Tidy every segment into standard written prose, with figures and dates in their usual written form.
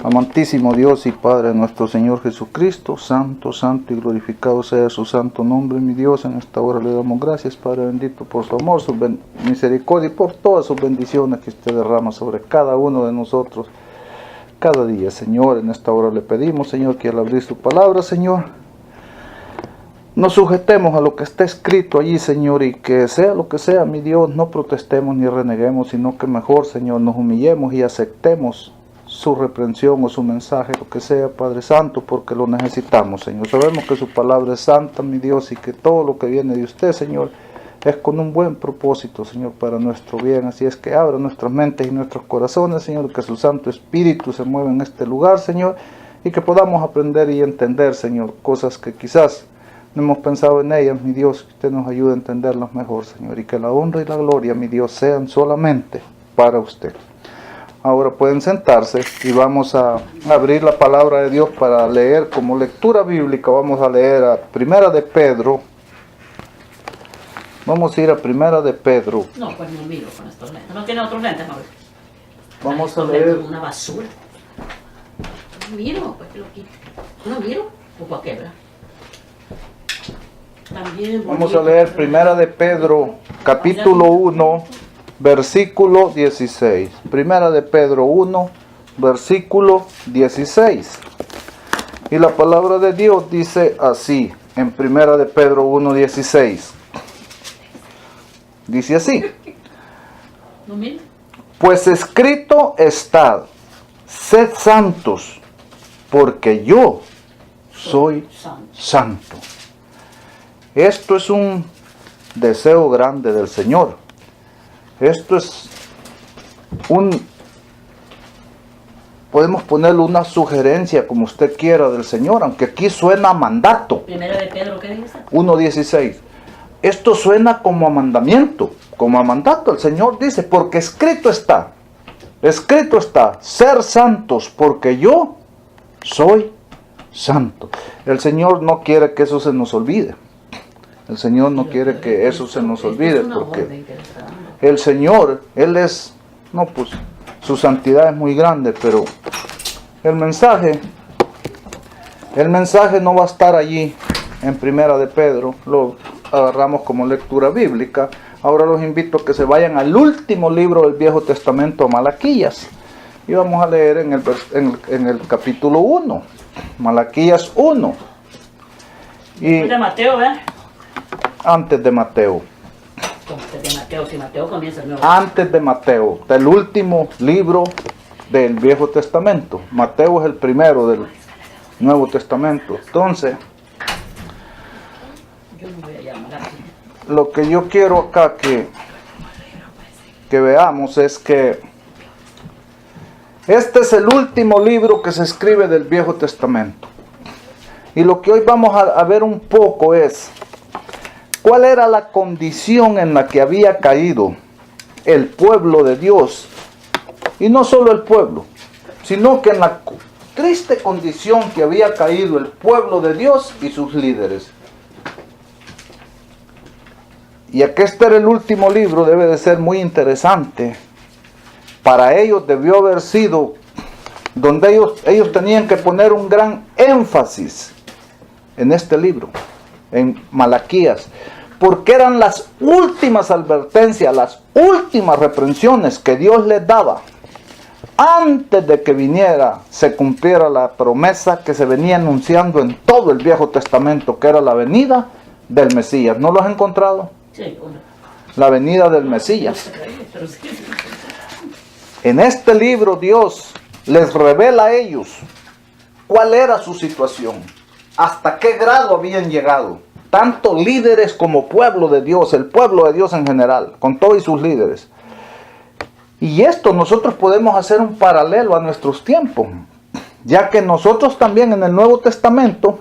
Amantísimo Dios y Padre de nuestro Señor Jesucristo, santo, santo y glorificado sea su santo nombre, mi Dios. En esta hora le damos gracias, Padre bendito, por su amor, su misericordia y por todas sus bendiciones que usted derrama sobre cada uno de nosotros cada día, Señor. En esta hora le pedimos, Señor, que al abrir su palabra, Señor, nos sujetemos a lo que está escrito allí, Señor, y que sea lo que sea, mi Dios, no protestemos ni reneguemos, sino que mejor, Señor, nos humillemos y aceptemos su reprensión o su mensaje, lo que sea, Padre Santo, porque lo necesitamos, Señor. Sabemos que su palabra es santa, mi Dios, y que todo lo que viene de usted, Señor, es con un buen propósito, Señor, para nuestro bien. Así es que abra nuestras mentes y nuestros corazones, Señor, que su Santo Espíritu se mueva en este lugar, Señor, y que podamos aprender y entender, Señor, cosas que quizás no hemos pensado en ellas, mi Dios, que usted nos ayude a entenderlas mejor, Señor, y que la honra y la gloria, mi Dios, sean solamente para usted. Ahora pueden sentarse y vamos a abrir la palabra de Dios para leer como lectura bíblica. Vamos a leer a Primera de Pedro. Vamos a ir a Primera de Pedro. No, pues no miro con estos lentes. ¿No tiene otros lentes, Mauricio? Vamos a leer. Una basura. No miro, pues que lo quito. No miro, o para quebrar. También. Vamos a leer Primera de Pedro, capítulo 1, versículo 16. Primera de Pedro 1, versículo 16. Y la palabra de Dios dice así, en Primera de Pedro 1, 16. Dice así: ¿No miro? Pues escrito está, sed santos, porque yo soy santo. Esto es un deseo grande del Señor. Esto es podemos ponerle una sugerencia como usted quiera del Señor, aunque aquí suena a mandato. Primera de Pedro, ¿qué dice? 1:16. Esto suena como a mandamiento, como a mandato. El Señor dice, porque escrito está, ser santos, porque yo soy santo. El Señor no quiere que eso se nos olvide. El Señor no quiere que eso se nos olvide, porque el Señor, Él es, no, pues, su santidad es muy grande, pero el mensaje no va a estar allí en Primera de Pedro. Lo agarramos como lectura bíblica. Ahora los invito a que se vayan al último libro del Viejo Testamento, Malaquías, y vamos a leer en el capítulo 1, Malaquías 1. Y de Mateo, ¿verdad? Antes de Mateo. Antes de Mateo, si Mateo comienza el nuevo. Antes de Mateo, del último libro del Viejo Testamento. Mateo es el primero del Nuevo Testamento. Entonces, Yo no voy a llamar aquí. lo que yo quiero acá que veamos es que este es el último libro que se escribe del Viejo Testamento. Y lo que hoy vamos a ver un poco es cuál era la condición en la que había caído el pueblo de Dios. Y no solo el pueblo, sino que en la triste condición que había caído el pueblo de Dios y sus líderes. Y aquí este era el último libro, debe de ser muy interesante. Para ellos debió haber sido donde ellos tenían que poner un gran énfasis en este libro, en Malaquías, porque eran las últimas advertencias, las últimas reprensiones que Dios les daba antes de que viniera, se cumpliera la promesa que se venía anunciando en todo el Viejo Testamento, que era la venida del Mesías. ¿No lo has encontrado? Sí, una. La venida del Mesías. En este libro Dios les revela a ellos cuál era su situación, hasta qué grado habían llegado, tanto líderes como pueblo de Dios, el pueblo de Dios en general, con todos sus líderes. Y esto nosotros podemos hacer un paralelo a nuestros tiempos, ya que nosotros también en el Nuevo Testamento,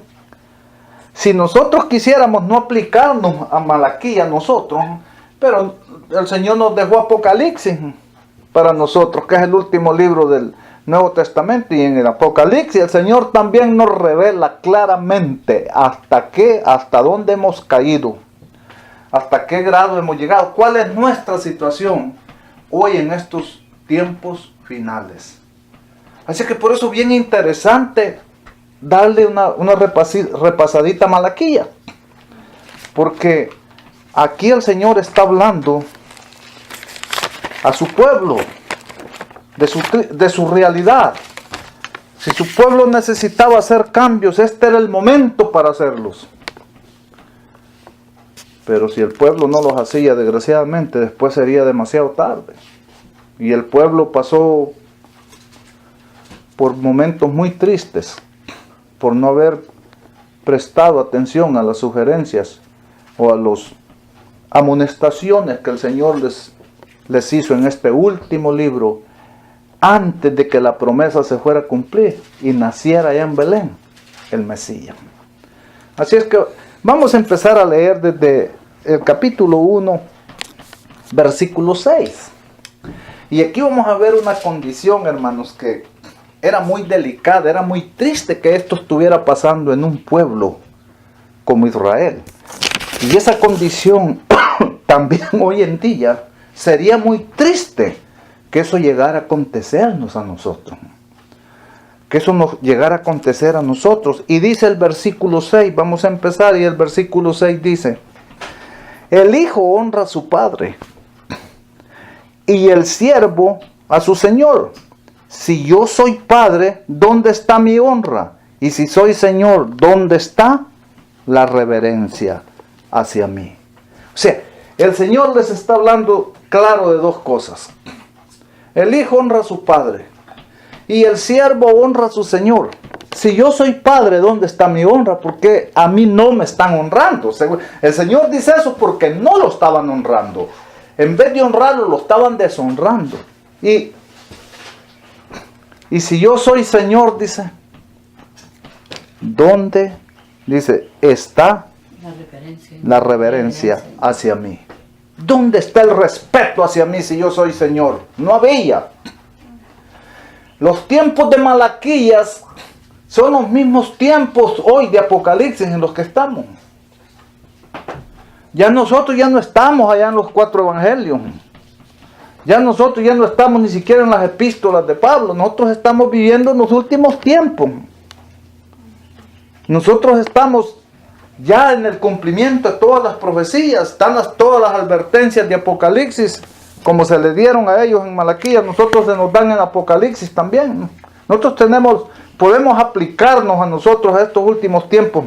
si nosotros quisiéramos no aplicarnos a Malaquías nosotros, pero el Señor nos dejó Apocalipsis para nosotros, que es el último libro del Nuevo Testamento, y en el Apocalipsis el Señor también nos revela claramente hasta dónde hemos caído, hasta qué grado hemos llegado, cuál es nuestra situación hoy en estos tiempos finales. Así que por eso es bien interesante darle una repasadita a Malaquía. Porque aquí el Señor está hablando a su pueblo, de su realidad. Si su pueblo necesitaba hacer cambios, este era el momento para hacerlos. Pero si el pueblo no los hacía, desgraciadamente, después sería demasiado tarde. Y el pueblo pasó por momentos muy tristes, por no haber prestado atención a las sugerencias o a las amonestaciones que el Señor les hizo en este último libro, antes de que la promesa se fuera a cumplir y naciera allá en Belén el Mesías. Así es que vamos a empezar a leer desde el capítulo 1, versículo 6. Y aquí vamos a ver una condición, hermanos, que era muy delicada, era muy triste que esto estuviera pasando en un pueblo como Israel. Y esa condición también hoy en día sería muy triste que eso llegara a acontecernos a nosotros. Que eso nos llegara a acontecer a nosotros. Y dice el versículo 6, vamos a empezar, y el versículo 6 dice: el hijo honra a su padre, y el siervo a su señor. Si yo soy padre, ¿dónde está mi honra? Y si soy señor, ¿dónde está la reverencia hacia mí? O sea, el Señor les está hablando claro de dos cosas. El hijo honra a su padre y el siervo honra a su señor. Si yo soy padre, ¿dónde está mi honra? Porque a mí no me están honrando. El Señor dice eso porque no lo estaban honrando. En vez de honrarlo, lo estaban deshonrando. Y si yo soy Señor, dice, ¿dónde, dice, está la reverencia hacia mí? ¿Dónde está el respeto hacia mí si yo soy Señor? No había. Los tiempos de Malaquías son los mismos tiempos hoy de Apocalipsis en los que estamos. Ya nosotros ya no estamos allá en los 4 evangelios. Ya nosotros ya no estamos ni siquiera en las epístolas de Pablo. Nosotros estamos viviendo en los últimos tiempos. Nosotros estamos ya en el cumplimiento de todas las profecías. Están todas las advertencias de Apocalipsis, como se le dieron a ellos en Malaquías, nosotros se nos dan en Apocalipsis también. Nosotros podemos aplicarnos a nosotros a estos últimos tiempos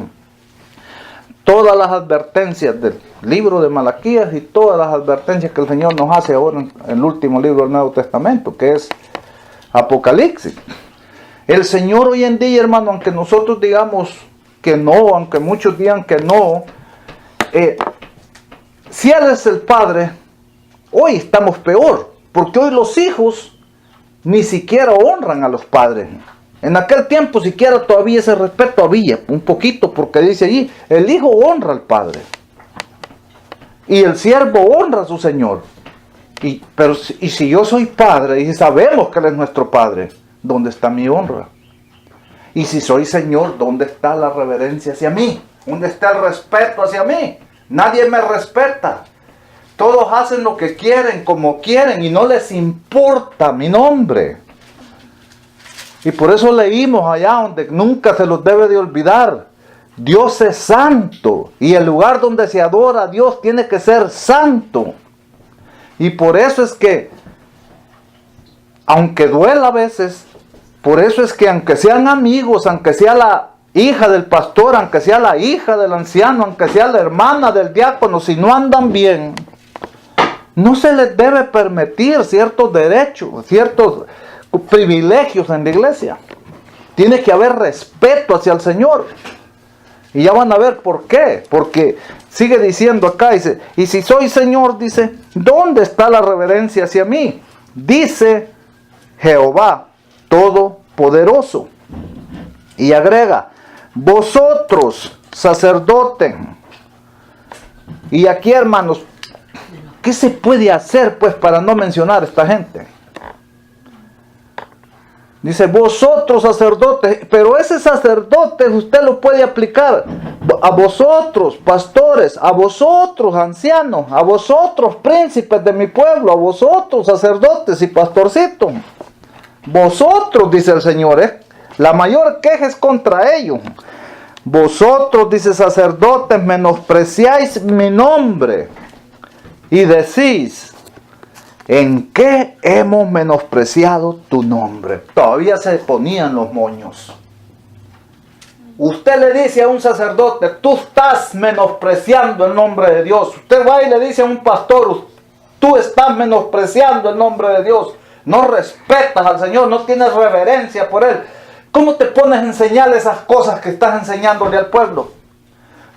todas las advertencias del libro de Malaquías y todas las advertencias que el Señor nos hace ahora en el último libro del Nuevo Testamento, que es Apocalipsis. El Señor hoy en día, hermano, aunque nosotros digamos que no, aunque muchos digan que no, si Él es el Padre, hoy estamos peor, porque hoy los hijos ni siquiera honran a los padres. En aquel tiempo siquiera todavía ese respeto había, un poquito, porque dice allí, el hijo honra al padre. Y el siervo honra a su señor. Y si yo soy padre, y sabemos que Él es nuestro padre, ¿dónde está mi honra? Y si soy señor, ¿dónde está la reverencia hacia mí? ¿Dónde está el respeto hacia mí? Nadie me respeta. Todos hacen lo que quieren, como quieren, y no les importa mi nombre. Y por eso leímos allá donde nunca se los debe de olvidar. Dios es santo, y el lugar donde se adora a Dios tiene que ser santo. Y por eso es que, aunque duela a veces, por eso es que aunque sean amigos, aunque sea la hija del pastor, aunque sea la hija del anciano, aunque sea la hermana del diácono, si no andan bien, no se les debe permitir ciertos derechos, ciertos privilegios en la iglesia. Tiene que haber respeto hacia el Señor. Y ya van a ver por qué. Porque sigue diciendo acá, dice, y si soy Señor, dice, ¿dónde está la reverencia hacia mí? Dice Jehová Todopoderoso. Y agrega, vosotros, sacerdotes. Y aquí, hermanos, ¿qué se puede hacer pues para no mencionar a esta gente? Dice, vosotros sacerdotes, pero ese sacerdote usted lo puede aplicar a vosotros, pastores, a vosotros, ancianos, a vosotros, príncipes de mi pueblo, a vosotros, sacerdotes y pastorcitos. Vosotros, dice el Señor, la mayor queja es contra ellos. Vosotros, dice sacerdotes, menospreciáis mi nombre y decís, ¿en qué hemos menospreciado tu nombre? Todavía se ponían los moños. Usted le dice a un sacerdote, tú estás menospreciando el nombre de Dios. Usted va y le dice a un pastor, tú estás menospreciando el nombre de Dios. No respetas al Señor, no tienes reverencia por Él. ¿Cómo te pones a enseñar esas cosas que estás enseñándole al pueblo?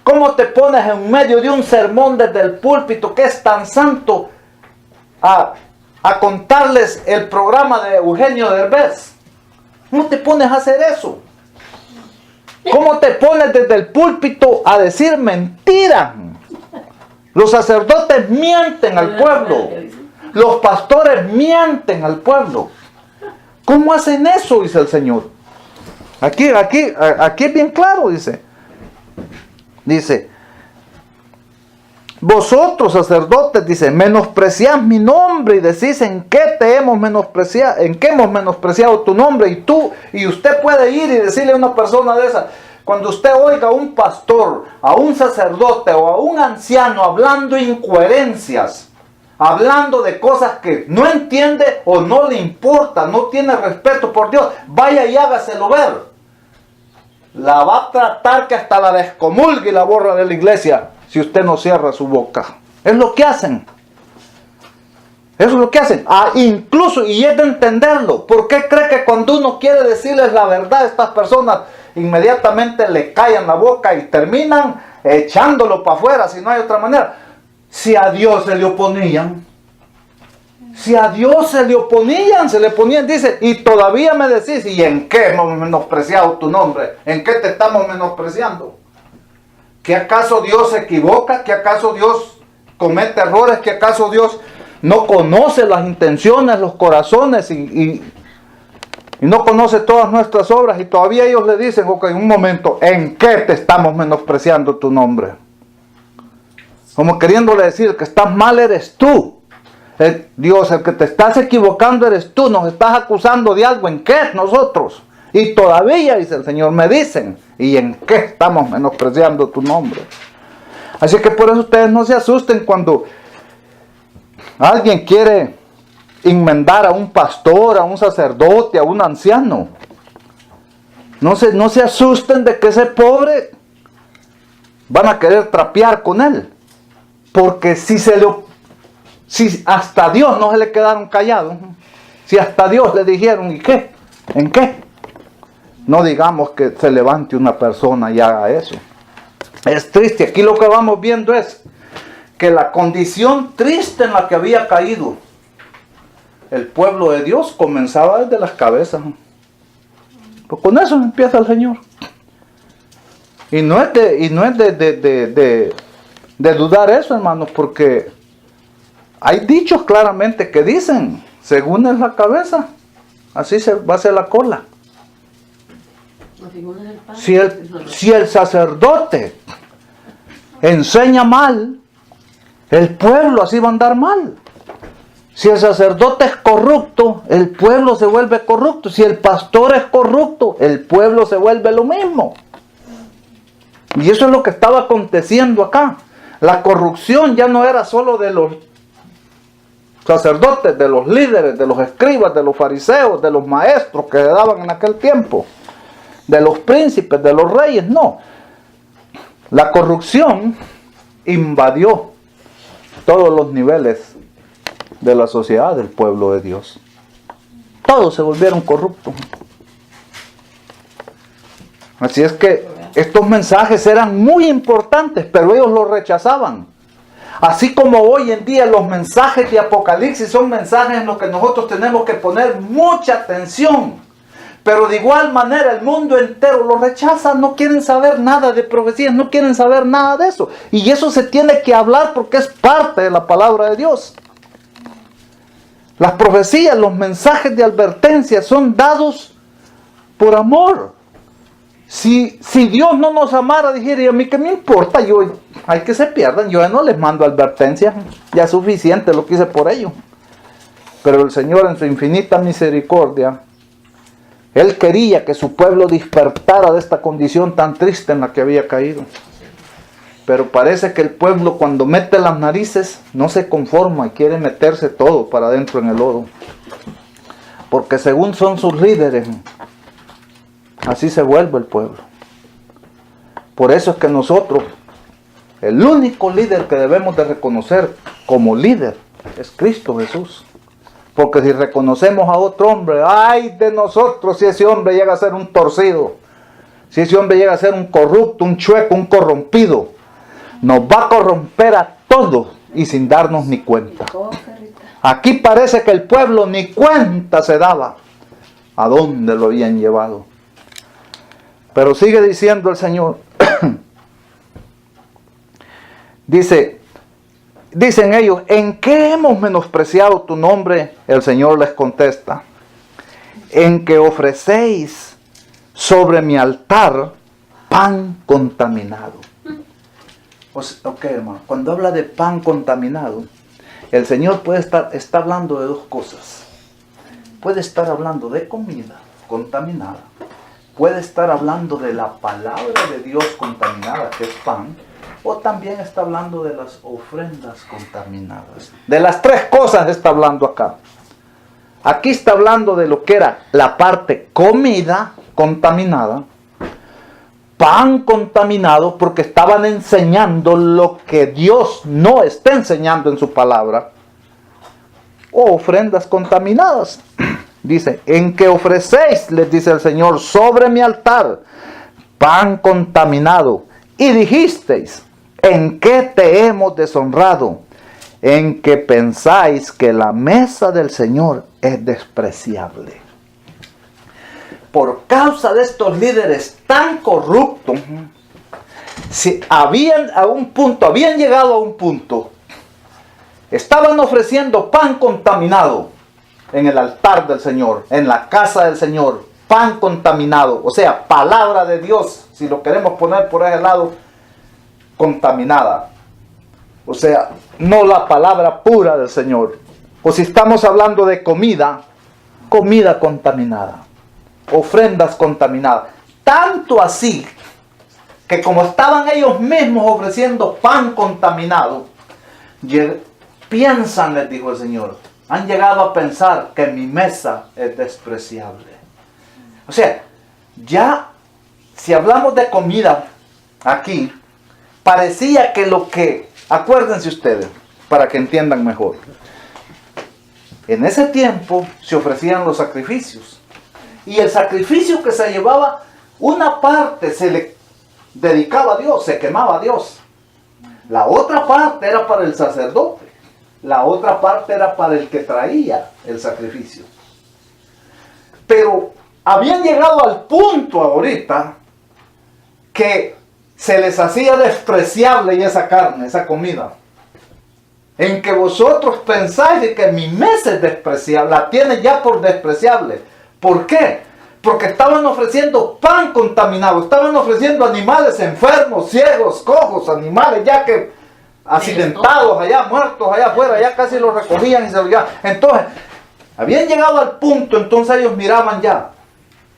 ¿Cómo te pones en medio de un sermón desde el púlpito que es tan santo a contarles el programa de Eugenio Derbez? ¿Cómo te pones a hacer eso? ¿Cómo te pones desde el púlpito a decir mentiras? Los sacerdotes mienten al pueblo. Los pastores mienten al pueblo. ¿Cómo hacen eso? Dice el Señor. Aquí es bien claro, dice, vosotros sacerdotes, dice, menospreciáis mi nombre y decís, ¿en qué hemos menospreciado tu nombre? Y usted puede ir y decirle a una persona de esa, cuando usted oiga a un pastor, a un sacerdote o a un anciano hablando incoherencias, hablando de cosas que no entiende o no le importa, no tiene respeto por Dios, vaya y hágaselo ver. La va a tratar que hasta la descomulgue y la borra de la iglesia si usted no cierra su boca. Es lo que hacen. Eso es lo que hacen. Incluso, y es de entenderlo, ¿por qué cree que cuando uno quiere decirles la verdad a estas personas, inmediatamente le callan la boca y terminan echándolo para afuera, si no hay otra manera? Si a Dios se le oponían, se le ponían, dice, y todavía me decís, ¿y en qué hemos menospreciado tu nombre? ¿En qué te estamos menospreciando? ¿Que acaso Dios se equivoca? ¿Que acaso Dios comete errores? ¿Que acaso Dios no conoce las intenciones, los corazones y no conoce todas nuestras obras? Y todavía ellos le dicen, ok, un momento, ¿en qué te estamos menospreciando tu nombre? Como queriéndole decir que estás mal eres tú. Dios, el que te estás equivocando eres tú, nos estás acusando de algo, ¿en qué nosotros? Y todavía, dice el Señor, me dicen, ¿y en qué estamos menospreciando tu nombre? Así que por eso ustedes no se asusten cuando alguien quiere enmendar a un pastor, a un sacerdote, a un anciano. No se asusten de que ese pobre van a querer trapear con él. Porque si hasta a Dios no se le quedaron callados, si hasta a Dios le dijeron, ¿y qué? ¿En qué? No digamos que se levante una persona y haga eso. Es triste. Aquí lo que vamos viendo es que la condición triste en la que había caído el pueblo de Dios comenzaba desde las cabezas. Pues con eso empieza el Señor. Y no es de dudar eso, hermanos, porque hay dichos claramente que dicen, según es la cabeza, así se va a hacer la cola. Si el sacerdote enseña mal, el pueblo así va a andar mal. Si el sacerdote es corrupto, el pueblo se vuelve corrupto. Si el pastor es corrupto, el pueblo se vuelve lo mismo. Y eso es lo que estaba aconteciendo acá. La corrupción ya no era solo de los sacerdotes, de los líderes, de los escribas, de los fariseos, de los maestros que se daban en aquel tiempo, de los príncipes, de los reyes, no. La corrupción invadió todos los niveles de la sociedad del pueblo de Dios. Todos se volvieron corruptos. Así es que estos mensajes eran muy importantes, pero ellos los rechazaban. Así como hoy en día los mensajes de Apocalipsis son mensajes en los que nosotros tenemos que poner mucha atención. Pero de igual manera el mundo entero los rechaza, no quieren saber nada de profecías, no quieren saber nada de eso. Y eso se tiene que hablar porque es parte de la palabra de Dios. Las profecías, los mensajes de advertencia son dados por amor. Si Dios no nos amara, dijera, a mí qué me importa, hay que se pierdan, yo ya no les mando advertencias, ya es suficiente lo que hice por ellos. Pero el Señor en su infinita misericordia Él quería que su pueblo despertara de esta condición tan triste en la que había caído. Pero parece que el pueblo, cuando mete las narices, no se conforma y quiere meterse todo para adentro en el lodo. Porque según son sus líderes, así se vuelve el pueblo. Por eso es que nosotros, el único líder que debemos de reconocer como líder es Cristo Jesús. Porque si reconocemos a otro hombre, ¡ay de nosotros si ese hombre llega a ser un torcido! Si ese hombre llega a ser un corrupto, un chueco, un corrompido, nos va a corromper a todos y sin darnos ni cuenta. Aquí parece que el pueblo ni cuenta se daba a dónde lo habían llevado. Pero sigue diciendo el Señor. Dicen ellos, ¿en qué hemos menospreciado tu nombre? El Señor les contesta, en que ofrecéis sobre mi altar pan contaminado. Ok, hermano, cuando habla de pan contaminado, el Señor está hablando de dos cosas. Puede estar hablando de comida contaminada. Puede estar hablando de la palabra de Dios contaminada, que es pan. O también está hablando de las ofrendas contaminadas. De las tres cosas está hablando acá. Aquí está hablando de lo que era la parte comida contaminada, pan contaminado, porque estaban enseñando lo que Dios no está enseñando en su palabra, o ofrendas contaminadas. Dice, en que ofrecéis, les dice el Señor, sobre mi altar pan contaminado. Y dijisteis, ¿en qué te hemos deshonrado? En que pensáis que la mesa del Señor es despreciable. Por causa de estos líderes tan corruptos, habían llegado a un punto, estaban ofreciendo pan contaminado en el altar del Señor, en la casa del Señor, pan contaminado, o sea, palabra de Dios, si lo queremos poner por ese lado, contaminada. O sea, no la palabra pura del Señor. O si estamos hablando de comida, comida contaminada, ofrendas contaminadas. Tanto así que como estaban ellos mismos ofreciendo pan contaminado, piensan, les dijo el Señor, han llegado a pensar que mi mesa es despreciable. O sea, ya si hablamos de comida aquí, parecía que acuérdense ustedes, para que entiendan mejor. En ese tiempo se ofrecían los sacrificios. Y el sacrificio que se llevaba, una parte se le dedicaba a Dios, se quemaba a Dios. La otra parte era para el sacerdote. La otra parte era para el que traía el sacrificio. Pero habían llegado al punto ahorita que se les hacía despreciable esa carne, esa comida. En que vosotros pensáis de que mi mesa es despreciable, la tiene ya por despreciable. ¿Por qué? Porque estaban ofreciendo pan contaminado, estaban ofreciendo animales enfermos, ciegos, cojos, animales ya que accidentados allá, muertos allá afuera, ya casi los recogían y se los llevaban. Entonces, habían llegado al punto, entonces ellos miraban ya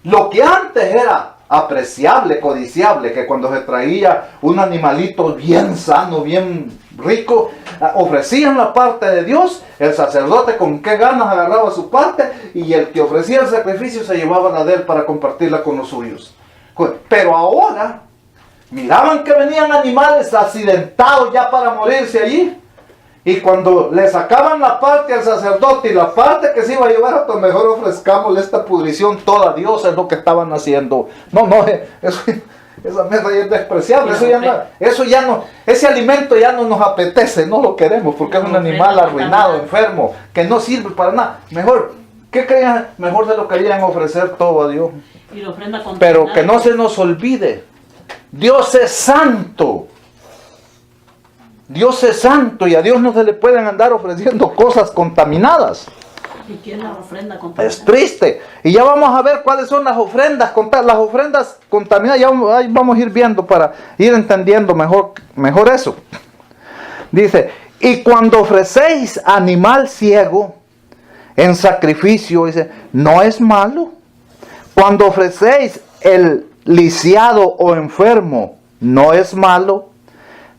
lo que antes era apreciable, codiciable, que cuando se traía un animalito bien sano, bien rico, ofrecían la parte de Dios, el sacerdote con qué ganas agarraba su parte, y el que ofrecía el sacrificio se llevaba la de él para compartirla con los suyos. Pero ahora miraban que venían animales accidentados ya para morirse allí, y cuando le sacaban la parte al sacerdote y la parte que se iba a llevar, pues mejor ofrezcámosle esta pudrición toda a Dios, es lo que estaban haciendo. No, esa mesa ya es despreciable, eso ya no, ese alimento ya no nos apetece, no lo queremos, porque es un animal arruinado, enfermo, que no sirve para nada. Mejor, ¿qué creían? Mejor se lo querían ofrecer todo a Dios. Y la ofrenda pero que no se nos olvide, Dios es santo. Dios es santo y a Dios no se le pueden andar ofreciendo cosas contaminadas. ¿Y qué es la ofrenda contaminada? Es triste. Y ya vamos a ver cuáles son las ofrendas contaminadas. Ya ahí vamos a ir viendo para ir entendiendo mejor eso. Dice, y cuando ofrecéis animal ciego en sacrificio, dice, no es malo, Cuando ofrecéis el lisiado o enfermo, no es malo.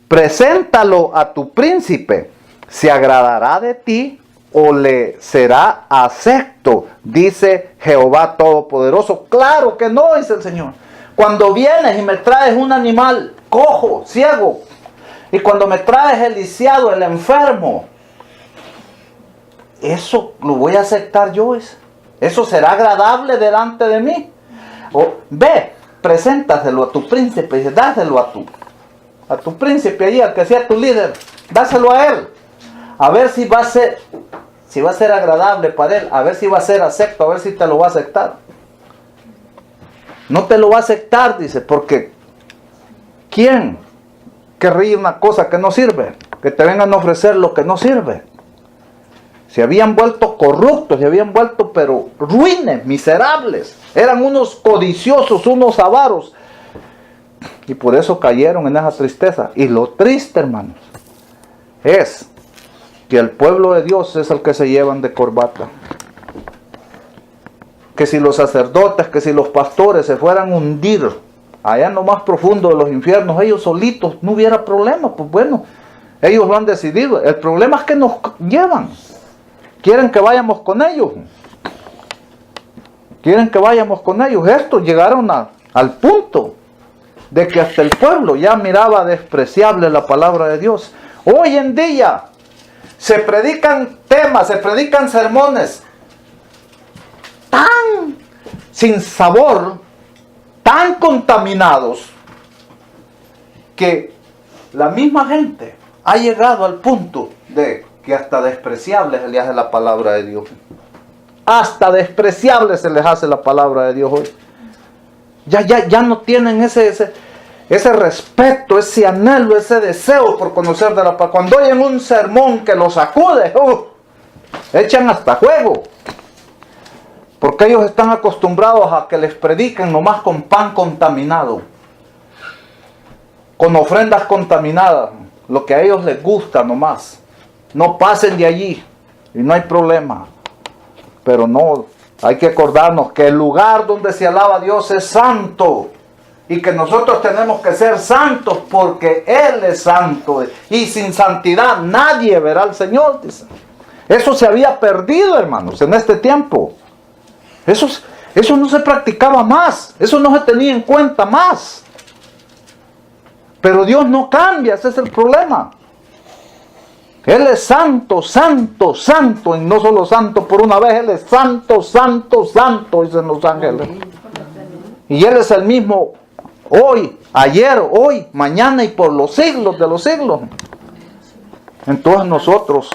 Preséntalo a tu príncipe. ¿Se agradará de ti o le será acepto? Dice Jehová Todopoderoso. Claro que no, dice el Señor. Cuando vienes y me traes un animal cojo, ciego, y cuando me traes el lisiado, el enfermo, eso lo voy a aceptar yo. Eso será agradable delante de mí. Ve, preséntaselo a tu príncipe y dáselo a tu príncipe allí, al que sea tu líder, dáselo a él. A ver si va a ser agradable para él, a ver si va a ser acepto, a ver si te lo va a aceptar. No te lo va a aceptar, dice, porque ¿quién querría una cosa que no sirve? Que te vengan a ofrecer lo que no sirve. Se habían vuelto corruptos, se habían vuelto pero ruines, miserables. Eran unos codiciosos, unos avaros. Y por eso cayeron en esa tristeza. Y lo triste, hermanos, es que el pueblo de Dios es el que se llevan de corbata. Que si los sacerdotes, que si los pastores se fueran a hundir allá en lo más profundo de los infiernos, ellos solitos, no hubiera problema. Pues bueno, ellos lo han decidido. El problema es que nos llevan. Quieren que vayamos con ellos. Quieren que vayamos con ellos. Estos llegaron al punto de que hasta el pueblo ya miraba despreciable la palabra de Dios. Hoy en día se predican temas, se predican sermones tan sin sabor, tan contaminados, que la misma gente ha llegado al punto de que hasta despreciable se le hace la palabra de Dios. Hasta despreciable se les hace la palabra de Dios hoy. Ya no tienen ese respeto, ese anhelo, ese deseo por conocer de la palabra. Cuando oyen un sermón que los sacude, echan hasta juego. Porque ellos están acostumbrados a que les prediquen nomás con pan contaminado, con ofrendas contaminadas, lo que a ellos les gusta nomás. No pasen de allí y no hay problema. Pero no, hay que acordarnos que el lugar donde se alaba a Dios es santo. Y que nosotros tenemos que ser santos porque Él es santo. Y sin santidad nadie verá al Señor, dice. Eso se había perdido, hermanos, en este tiempo. Eso no se practicaba más. Eso no se tenía en cuenta más. Pero Dios no cambia, ese es el problema. Él es santo, santo, santo, y no solo santo por una vez, Él es santo, santo, santo, dicen los ángeles. Y Él es el mismo hoy, ayer, hoy, mañana y por los siglos de los siglos. Entonces nosotros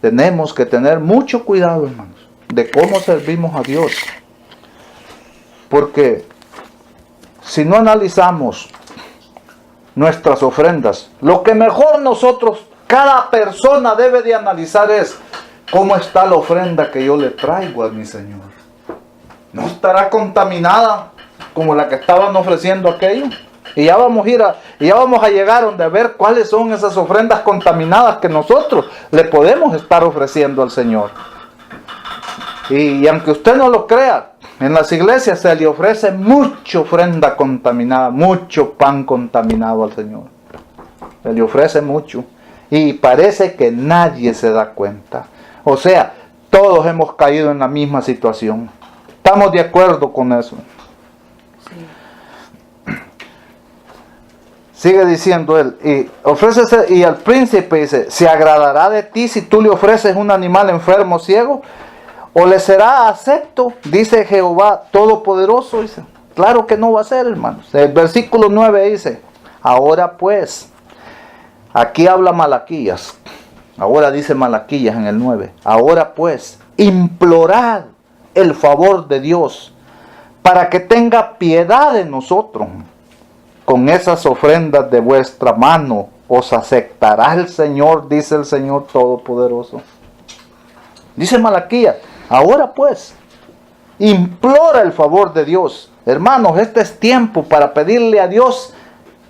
tenemos que tener mucho cuidado, hermanos, de cómo servimos a Dios. Porque si no analizamos nuestras ofrendas, lo que mejor nosotros, cada persona debe de analizar es cómo está la ofrenda que yo le traigo a mi Señor. ¿No estará contaminada como la que estaban ofreciendo aquello? Y ya vamos a llegar a ver cuáles son esas ofrendas contaminadas que nosotros le podemos estar ofreciendo al Señor. Y aunque usted no lo crea, en las iglesias se le ofrece mucha ofrenda contaminada, mucho pan contaminado al Señor. Se le ofrece mucho. Y parece que nadie se da cuenta. O sea, todos hemos caído en la misma situación. ¿Estamos de acuerdo con eso? Sí. Sigue diciendo él, y al príncipe dice, ¿se agradará de ti si tú le ofreces un animal enfermo, ciego? ¿O le será acepto? Dice Jehová Todopoderoso. Dice, claro que no va a ser, hermanos. El versículo 9 dice, ahora pues, aquí habla Malaquías. Ahora dice Malaquías en el 9. Ahora pues, implorad el favor de Dios para que tenga piedad de nosotros. Con esas ofrendas de vuestra mano os aceptará el Señor, dice el Señor Todopoderoso. Dice Malaquías, ahora pues, implora el favor de Dios. Hermanos, este es tiempo para pedirle a Dios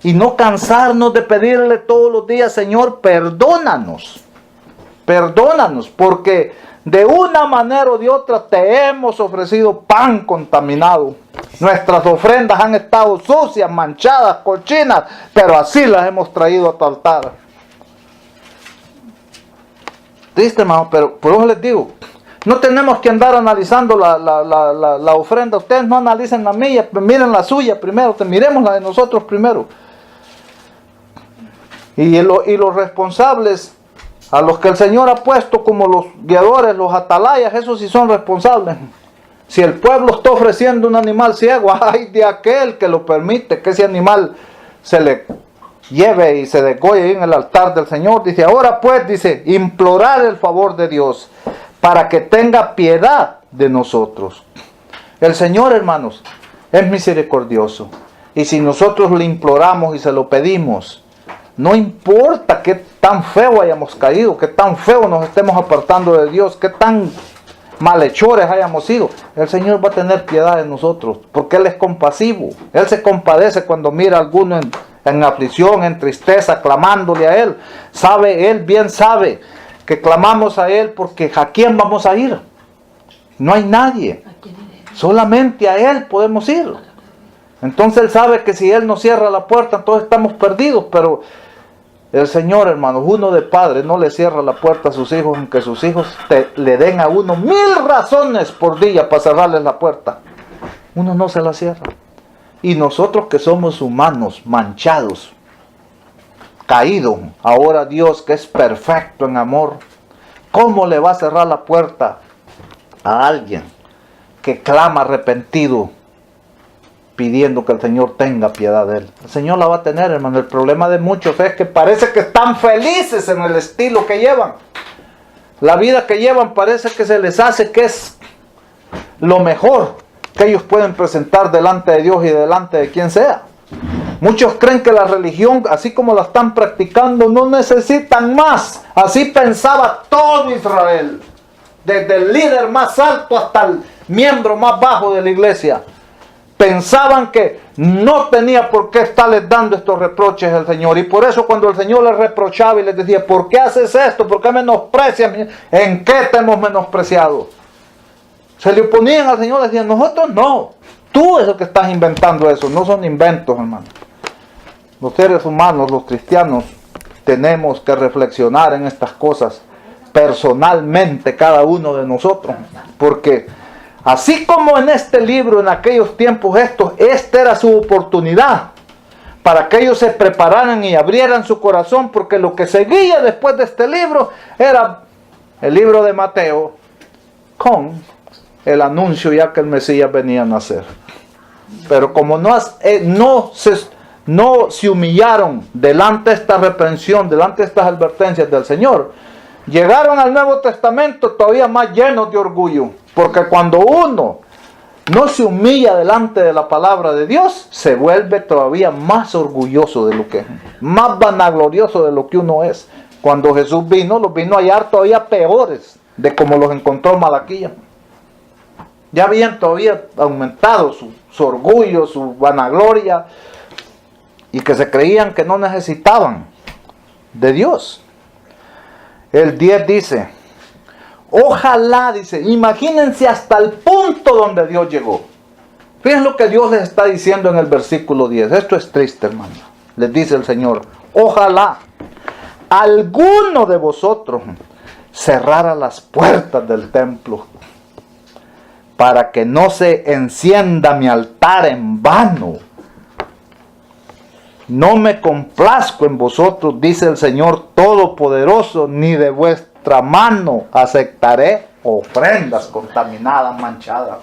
y no cansarnos de pedirle todos los días, Señor, perdónanos. perdónanos, porque de una manera o de otra te hemos ofrecido pan contaminado. Nuestras ofrendas han estado sucias, manchadas, cochinas, pero así las hemos traído a tu altar. Triste, hermano, pero por eso les digo, no tenemos que andar analizando la ofrenda. Ustedes no analicen la mía, miren la suya primero, miremos la de nosotros primero. Y los responsables, a los que el Señor ha puesto como los guiadores, los atalayas, esos sí son responsables. Si el pueblo está ofreciendo un animal ciego, ay de aquel que lo permite, que ese animal se le lleve y se degolle ahí en el altar del Señor. Dice, ahora pues, dice, implorar el favor de Dios para que tenga piedad de nosotros. El Señor, hermanos, es misericordioso. Y si nosotros le imploramos y se lo pedimos, no importa qué tan feo hayamos caído, qué tan feo nos estemos apartando de Dios, qué tan malhechores hayamos sido, el Señor va a tener piedad de nosotros, porque Él es compasivo. Él se compadece cuando mira a alguno en aflicción, en tristeza, clamándole a Él. Él bien sabe que clamamos a Él, porque ¿a quién vamos a ir? No hay nadie. Solamente a Él podemos ir. Entonces Él sabe que si Él nos cierra la puerta, entonces estamos perdidos. Pero el Señor, hermanos, uno de padre no le cierra la puerta a sus hijos, aunque sus hijos le den a uno 1000 razones por día para cerrarles la puerta. Uno no se la cierra. Y nosotros que somos humanos, manchados, caídos, ahora Dios que es perfecto en amor, ¿cómo le va a cerrar la puerta a alguien que clama arrepentido, pidiendo que el Señor tenga piedad de él? El Señor la va a tener, hermano. El problema de muchos es que parece que están felices en el estilo que llevan. La vida que llevan parece que se les hace que es lo mejor que ellos pueden presentar delante de Dios y delante de quien sea. Muchos creen que la religión, así como la están practicando, no necesitan más. Así pensaba todo Israel, desde el líder más alto hasta el miembro más bajo de la iglesia. Pensaban que no tenía por qué estarles dando estos reproches al Señor. Y por eso cuando el Señor les reprochaba y les decía, ¿por qué haces esto? ¿Por qué menosprecias? ¿En qué te hemos menospreciado? Se le oponían al Señor, decían, nosotros no. Tú es el que estás inventando eso. No son inventos, hermano. Los seres humanos, los cristianos, tenemos que reflexionar en estas cosas personalmente, cada uno de nosotros. Porque así como en este libro, en aquellos tiempos esta era su oportunidad para que ellos se prepararan y abrieran su corazón, porque lo que seguía después de este libro era el libro de Mateo con el anuncio ya que el Mesías venía a nacer. Pero como no se humillaron delante de esta reprensión, delante de estas advertencias del Señor, llegaron al Nuevo Testamento todavía más llenos de orgullo. Porque cuando uno no se humilla delante de la palabra de Dios, se vuelve todavía más orgulloso de lo que es, más vanaglorioso de lo que uno es. Cuando Jesús vino, los vino a hallar todavía peores de como los encontró Malaquía. Ya habían todavía aumentado su orgullo, su vanagloria, y que se creían que no necesitaban de Dios. El 10 dice, ojalá, dice, imagínense hasta el punto donde Dios llegó. Fíjense lo que Dios les está diciendo en el versículo 10. Esto es triste, hermano. Les dice el Señor, ojalá alguno de vosotros cerrara las puertas del templo, para que no se encienda mi altar en vano. No me complazco en vosotros, dice el Señor Todopoderoso, ni de vuestra mano aceptaré ofrendas contaminadas, manchadas.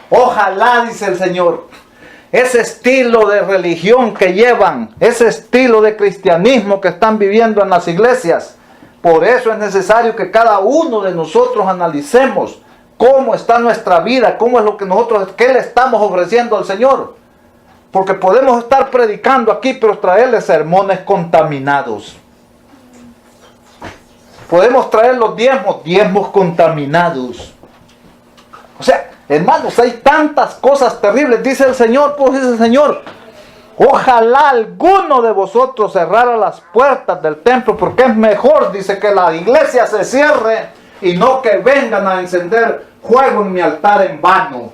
Ojalá, dice el Señor, ese estilo de religión que llevan, ese estilo de cristianismo que están viviendo en las iglesias. Por eso es necesario que cada uno de nosotros analicemos cómo está nuestra vida, cómo es lo que nosotros, qué le estamos ofreciendo al Señor. Porque podemos estar predicando aquí, pero traerle sermones contaminados. Podemos traer los diezmos contaminados. O sea, hermanos, hay tantas cosas terribles. Dice el Señor, pues dice el Señor, Ojalá alguno de vosotros cerrara las puertas del templo, porque es mejor, dice, que la iglesia se cierre y no que vengan a encender fuego en mi altar en vano.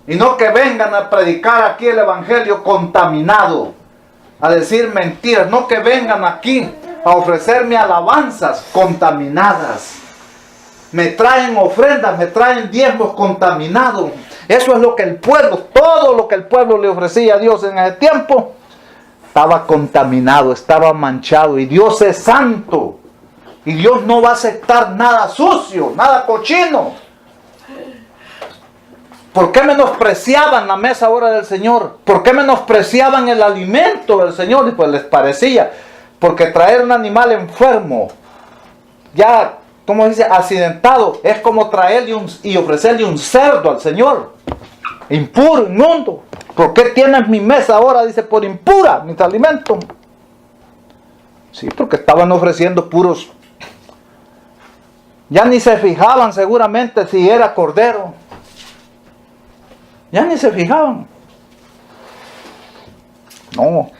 Y no que vengan a predicar aquí el evangelio contaminado, a decir mentiras. No que vengan aquí a ofrecerme alabanzas contaminadas. Me traen ofrendas, me traen diezmos contaminados. Eso es lo que el pueblo, todo lo que el pueblo le ofrecía a Dios en ese tiempo, estaba contaminado, estaba manchado. Y Dios es santo. Y Dios no va a aceptar nada sucio, nada cochino. ¿Por qué menospreciaban la mesa ahora del Señor? ¿Por qué menospreciaban el alimento del Señor? Y pues les parecía, porque traer un animal enfermo, ya, como dice, accidentado, es como traerle y ofrecerle un cerdo al Señor. Impuro, inmundo. ¿Por qué tienes mi mesa ahora? Dice, por impura, mis alimentos. Sí, porque estaban ofreciendo puros. Ya ni se fijaban seguramente si era cordero. Ya ni se fijaban. No.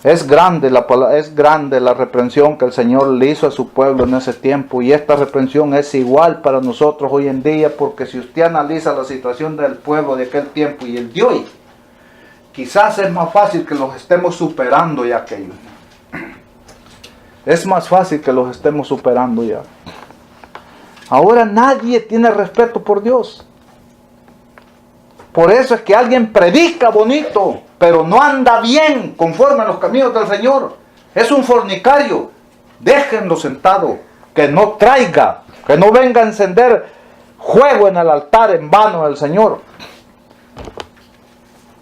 Es grande la reprensión que el Señor le hizo a su pueblo en ese tiempo. Y esta reprensión es igual para nosotros hoy en día. Porque si usted analiza la situación del pueblo de aquel tiempo y el de hoy, quizás es más fácil que los estemos superando ya aquellos. Es más fácil que los estemos superando ya. Ahora nadie tiene respeto por Dios. Por eso es que alguien predica bonito, pero no anda bien conforme a los caminos del Señor. Es un fornicario. Déjenlo sentado. Que no traiga, que no venga a encender fuego en el altar en vano del Señor.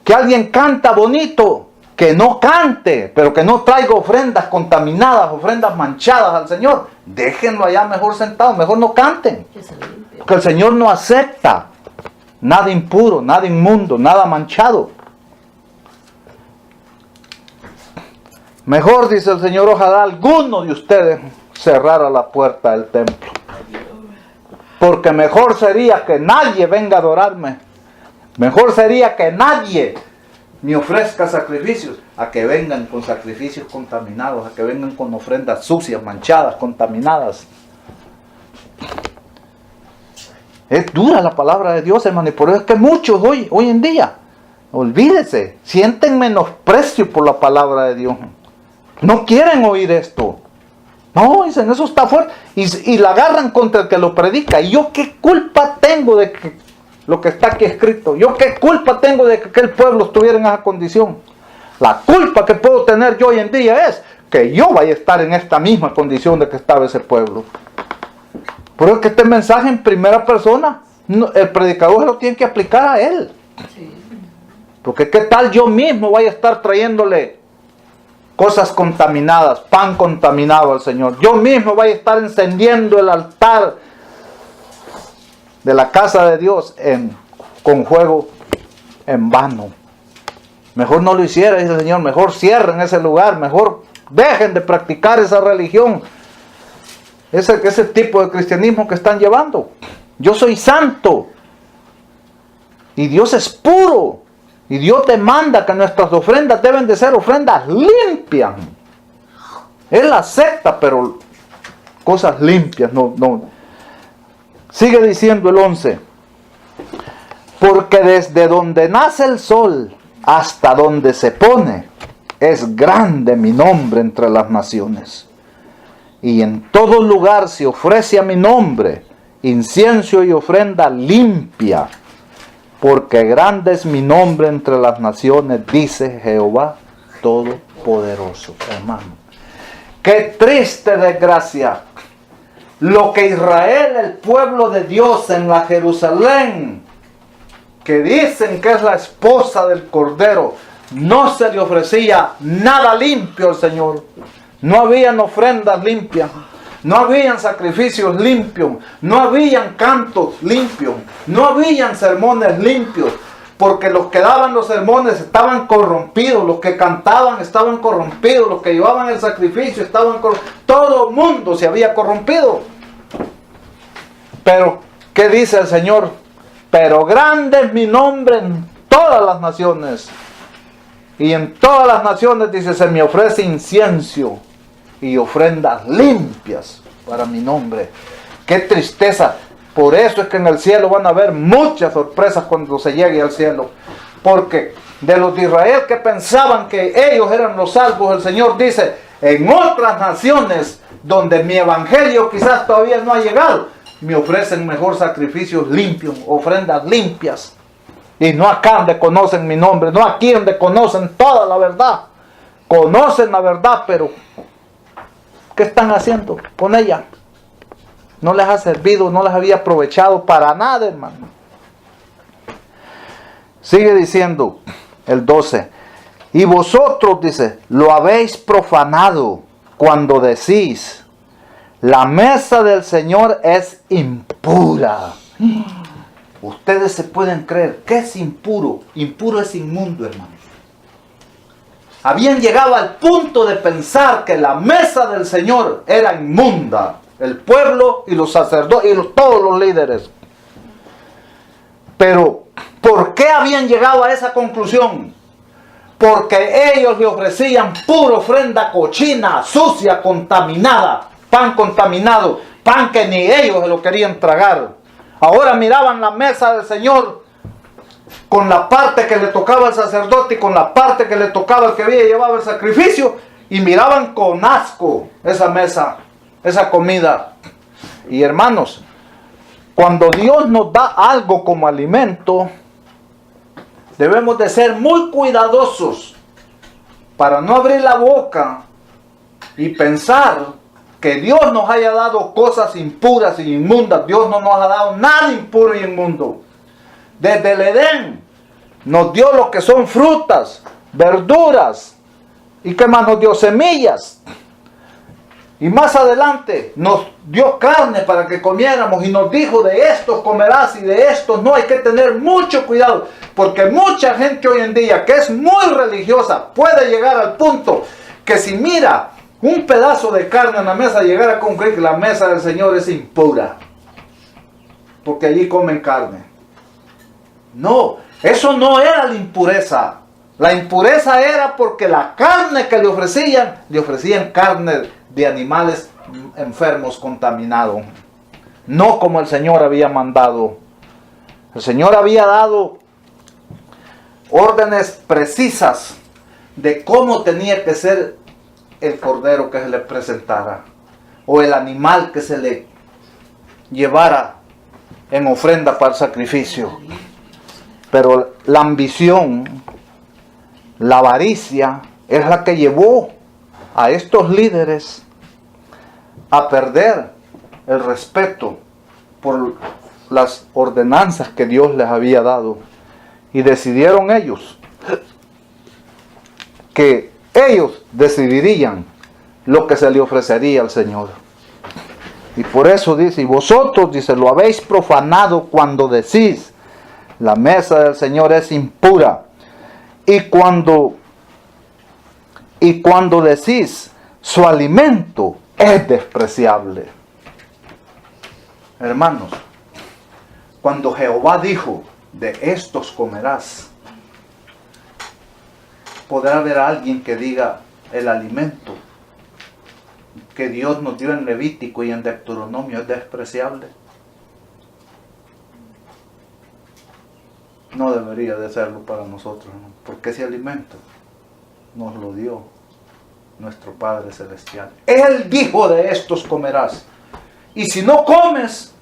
Que alguien canta bonito, que no cante, pero que no traiga ofrendas contaminadas, ofrendas manchadas al Señor. Déjenlo allá mejor sentado, mejor no canten. Porque el Señor no acepta nada impuro, nada inmundo, nada manchado. Mejor, dice el Señor, ojalá alguno de ustedes cerrara la puerta del templo. Porque mejor sería que nadie venga a adorarme. Mejor sería que nadie me ofrezca sacrificios, a que vengan con sacrificios contaminados, a que vengan con ofrendas sucias, manchadas, contaminadas. Es dura la palabra de Dios, hermano, y por eso es que muchos hoy en día, olvídese, sienten menosprecio por la palabra de Dios. No quieren oír esto. No, dicen, eso está fuerte. Y la agarran contra el que lo predica. ¿Y yo qué culpa tengo de que lo que está aquí escrito? ¿Yo qué culpa tengo de que el pueblo estuviera en esa condición? La culpa que puedo tener yo hoy en día es que yo vaya a estar en esta misma condición de que estaba ese pueblo. Por eso que este mensaje en primera persona, el predicador se lo tiene que aplicar a él. Porque qué tal yo mismo vaya a estar trayéndole cosas contaminadas, pan contaminado al Señor. Yo mismo vaya a estar encendiendo el altar de la casa de Dios con fuego en vano. Mejor no lo hiciera, dice el Señor. Mejor cierren ese lugar. Mejor dejen de practicar esa religión. Ese tipo de cristianismo que están llevando. Yo soy santo. Y Dios es puro. Y Dios te manda que nuestras ofrendas deben de ser ofrendas limpias. Él acepta, pero cosas limpias. No. Sigue diciendo el 11. Porque desde donde nace el sol hasta donde se pone, es grande mi nombre entre las naciones. Y en todo lugar se ofrece a mi nombre incienso y ofrenda limpia. Porque grande es mi nombre entre las naciones, dice Jehová Todopoderoso. Hermano, qué triste desgracia. Lo que Israel, el pueblo de Dios en la Jerusalén, que dicen que es la esposa del Cordero, no se le ofrecía nada limpio al Señor. No habían ofrendas limpias. No habían sacrificios limpios, no habían cantos limpios, no habían sermones limpios, porque los que daban los sermones estaban corrompidos, los que cantaban estaban corrompidos, los que llevaban el sacrificio estaban corrompidos, todo el mundo se había corrompido. Pero, ¿qué dice el Señor? Pero grande es mi nombre en todas las naciones. Y en todas las naciones, dice, se me ofrece incienso y ofrendas limpias para mi nombre. ¡Qué tristeza! Por eso es que en el cielo van a haber muchas sorpresas cuando se llegue al cielo. Porque de los de Israel que pensaban que ellos eran los salvos, el Señor dice, en otras naciones donde mi evangelio quizás todavía no ha llegado, me ofrecen mejor sacrificios limpios, ofrendas limpias. Y no acá donde conocen mi nombre, no aquí donde conocen toda la verdad. Conocen la verdad, pero ¿qué están haciendo con ella? No les ha servido, no les había aprovechado para nada, hermano. Sigue diciendo el 12. Y vosotros, dice, lo habéis profanado cuando decís, la mesa del Señor es impura. Ustedes se pueden creer, ¿qué es impuro? Impuro es inmundo, hermano. Habían llegado al punto de pensar que la mesa del Señor era inmunda. El pueblo y los sacerdotes y todos los líderes. Pero, ¿por qué habían llegado a esa conclusión? Porque ellos le ofrecían pura ofrenda cochina, sucia, contaminada. Pan contaminado, pan que ni ellos se lo querían tragar. Ahora miraban la mesa del Señor con la parte que le tocaba al sacerdote y con la parte que le tocaba al que había llevado el sacrificio, y miraban con asco esa mesa, esa comida. Y hermanos, cuando Dios nos da algo como alimento, debemos de ser muy cuidadosos para no abrir la boca y pensar que Dios nos haya dado cosas impuras y inmundas. Dios no nos ha dado nada impuro y inmundo. Desde el Edén nos dio lo que son frutas, verduras, y que más nos dio semillas. Y más adelante nos dio carne para que comiéramos y nos dijo, de estos comerás y de estos no. Hay que tener mucho cuidado, porque mucha gente hoy en día que es muy religiosa puede llegar al punto que si mira un pedazo de carne en la mesa, llegar a concluir que la mesa del Señor es impura, porque allí comen carne. No, eso no era la impureza. La impureza era porque la carne que le ofrecían carne de animales enfermos, contaminados. No como el Señor había mandado. El Señor había dado órdenes precisas de cómo tenía que ser el cordero que se le presentara, o el animal que se le llevara en ofrenda para el sacrificio. Pero la ambición, la avaricia, es la que llevó a estos líderes a perder el respeto por las ordenanzas que Dios les había dado. Y decidieron ellos que ellos decidirían lo que se le ofrecería al Señor. Y por eso dice, y vosotros, dice, lo habéis profanado cuando decís, la mesa del Señor es impura. Y cuando decís, su alimento es despreciable. Hermanos, cuando Jehová dijo, de estos comerás, podrá haber alguien que diga, el alimento que Dios nos dio en Levítico y en Deuteronomio es despreciable. No debería de serlo para nosotros, ¿no? Porque ese alimento nos lo dio nuestro Padre Celestial. Él dijo, de estos comerás. Y si no comes,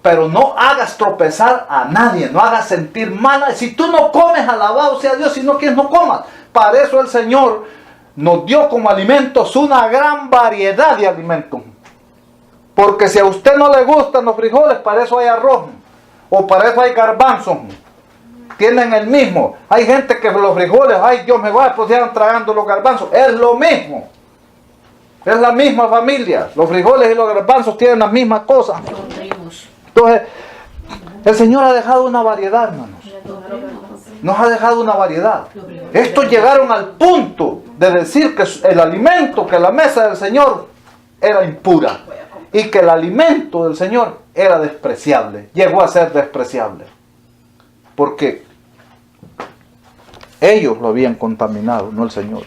pero no hagas tropezar a nadie, no hagas sentir mal. Si tú no comes, alabado sea Dios. Si no quieres, no comas. Para eso el Señor nos dio como alimentos una gran variedad de alimentos. Porque si a usted no le gustan los frijoles, para eso hay arroz, o para eso hay garbanzos. Tienen el mismo. Hay gente que los frijoles, ay Dios me va, pues ya tragando los garbanzos. Es lo mismo. Es la misma familia. Los frijoles y los garbanzos tienen las mismas cosas. Entonces, el Señor ha dejado una variedad, hermanos. Nos ha dejado una variedad. Estos llegaron al punto de decir que el alimento, que la mesa del Señor era impura. Y que el alimento del Señor era despreciable. Llegó a ser despreciable. Porque Ellos lo habían contaminado, no el Señor.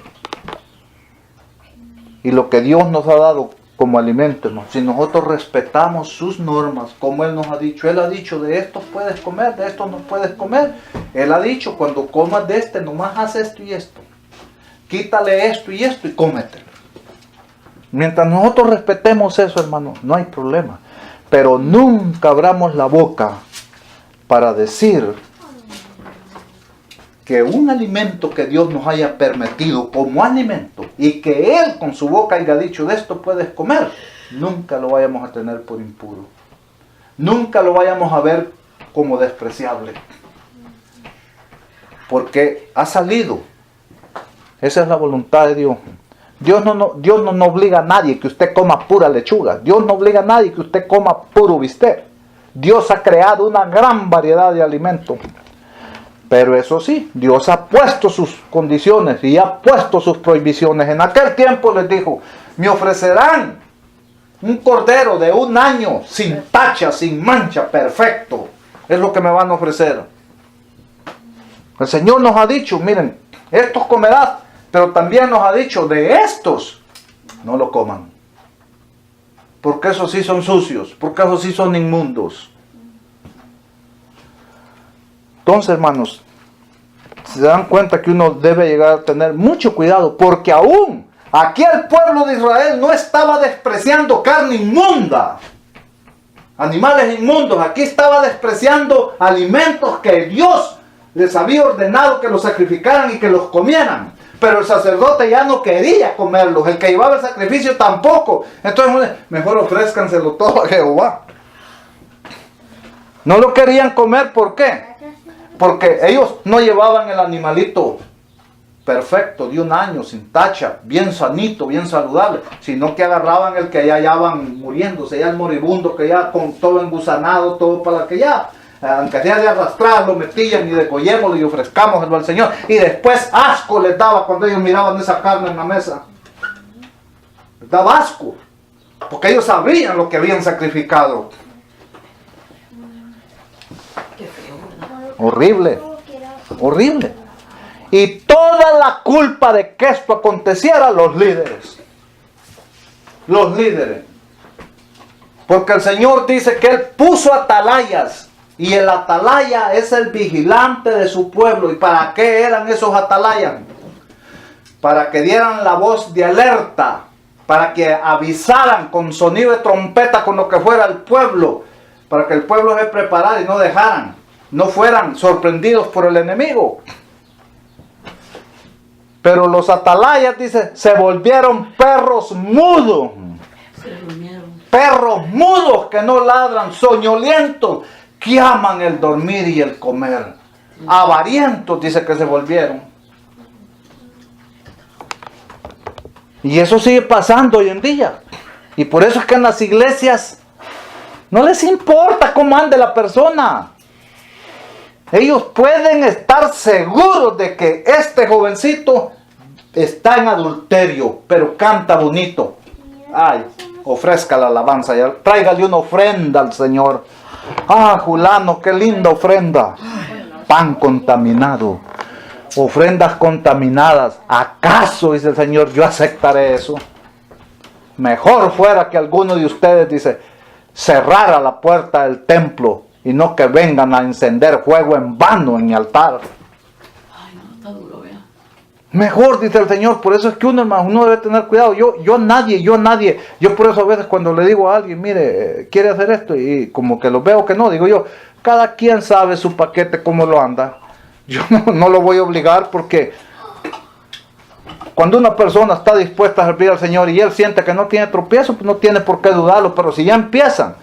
Y lo que Dios nos ha dado como alimento, hermano, si nosotros respetamos sus normas, como Él nos ha dicho, Él ha dicho, de esto puedes comer, de esto no puedes comer. Él ha dicho, cuando comas de este, nomás haz esto y esto. Quítale esto y esto y cómetelo. Mientras nosotros respetemos eso, hermano, no hay problema. Pero nunca abramos la boca para decir que un alimento que Dios nos haya permitido como alimento y que Él con su boca haya dicho, de esto puedes comer, nunca lo vayamos a tener por impuro. Nunca lo vayamos a ver como despreciable. Porque ha salido. Esa es la voluntad de Dios. Dios no obliga a nadie que usted coma pura lechuga. Dios no obliga a nadie que usted coma puro bistec. Dios ha creado una gran variedad de alimentos. Pero eso sí, Dios ha puesto sus condiciones y ha puesto sus prohibiciones. En aquel tiempo les dijo, me ofrecerán un cordero de 1 año, sin tacha, sin mancha, perfecto. Es lo que me van a ofrecer. El Señor nos ha dicho, miren, estos comerás, pero también nos ha dicho, de estos no lo coman. Porque esos sí son sucios, porque esos sí son inmundos. Entonces, hermanos, se dan cuenta que uno debe llegar a tener mucho cuidado, porque aún aquí el pueblo de Israel no estaba despreciando carne inmunda, animales inmundos. Aquí estaba despreciando alimentos que Dios les había ordenado que los sacrificaran y que los comieran. Pero el sacerdote ya no quería comerlos, el que llevaba el sacrificio tampoco. Entonces, mejor ofrézcanselo todo a Jehová. No lo querían comer, ¿por qué? Porque ellos no llevaban el animalito perfecto, de 1 año, sin tacha, bien sanito, bien saludable, sino que agarraban el que ya van muriéndose, ya el moribundo, que ya con todo engusanado, todo para que ya, aunque sea de arrastrar, lo metían y degollémoslo y ofrezcámoslo al Señor. Y después asco les daba cuando ellos miraban esa carne en la mesa. Les daba asco, porque ellos sabían lo que habían sacrificado. Qué feo, ¿verdad? Horrible, horrible. Y toda la culpa de que esto aconteciera, los líderes. Los líderes. Porque el Señor dice que Él puso atalayas. Y el atalaya es el vigilante de su pueblo. ¿Y para qué eran esos atalayas? Para que dieran la voz de alerta. Para que avisaran con sonido de trompeta con lo que fuera el pueblo. Para que el pueblo se preparara y no fueran sorprendidos por el enemigo. Pero los atalayas, dice, se volvieron perros mudos. Se durmieron. Perros mudos que no ladran, soñolientos, que aman el dormir y el comer. Avarientos, dice que se volvieron. Y eso sigue pasando hoy en día. Y por eso es que en las iglesias no les importa cómo ande la persona. Ellos pueden estar seguros de que este jovencito está en adulterio, pero canta bonito. Ay, ofrezca la alabanza, ya, tráigale una ofrenda al Señor. Ah, Julano, qué linda ofrenda. Pan contaminado, ofrendas contaminadas. ¿Acaso, dice el Señor, yo aceptaré eso? Mejor fuera que alguno de ustedes, dice, cerrara la puerta del templo y no que vengan a encender fuego en vano en mi altar. Ay, no, está duro, vea. Mejor, dice el Señor. Por eso es que uno debe tener cuidado. Yo nadie. Yo por eso a veces cuando le digo a alguien, mire, quiere hacer esto, y como que lo veo que no, digo yo, cada quien sabe su paquete cómo lo anda. Yo no lo voy a obligar, porque cuando una persona está dispuesta a servir al Señor y él siente que no tiene tropiezo, pues no tiene por qué dudarlo. Pero si ya empiezan,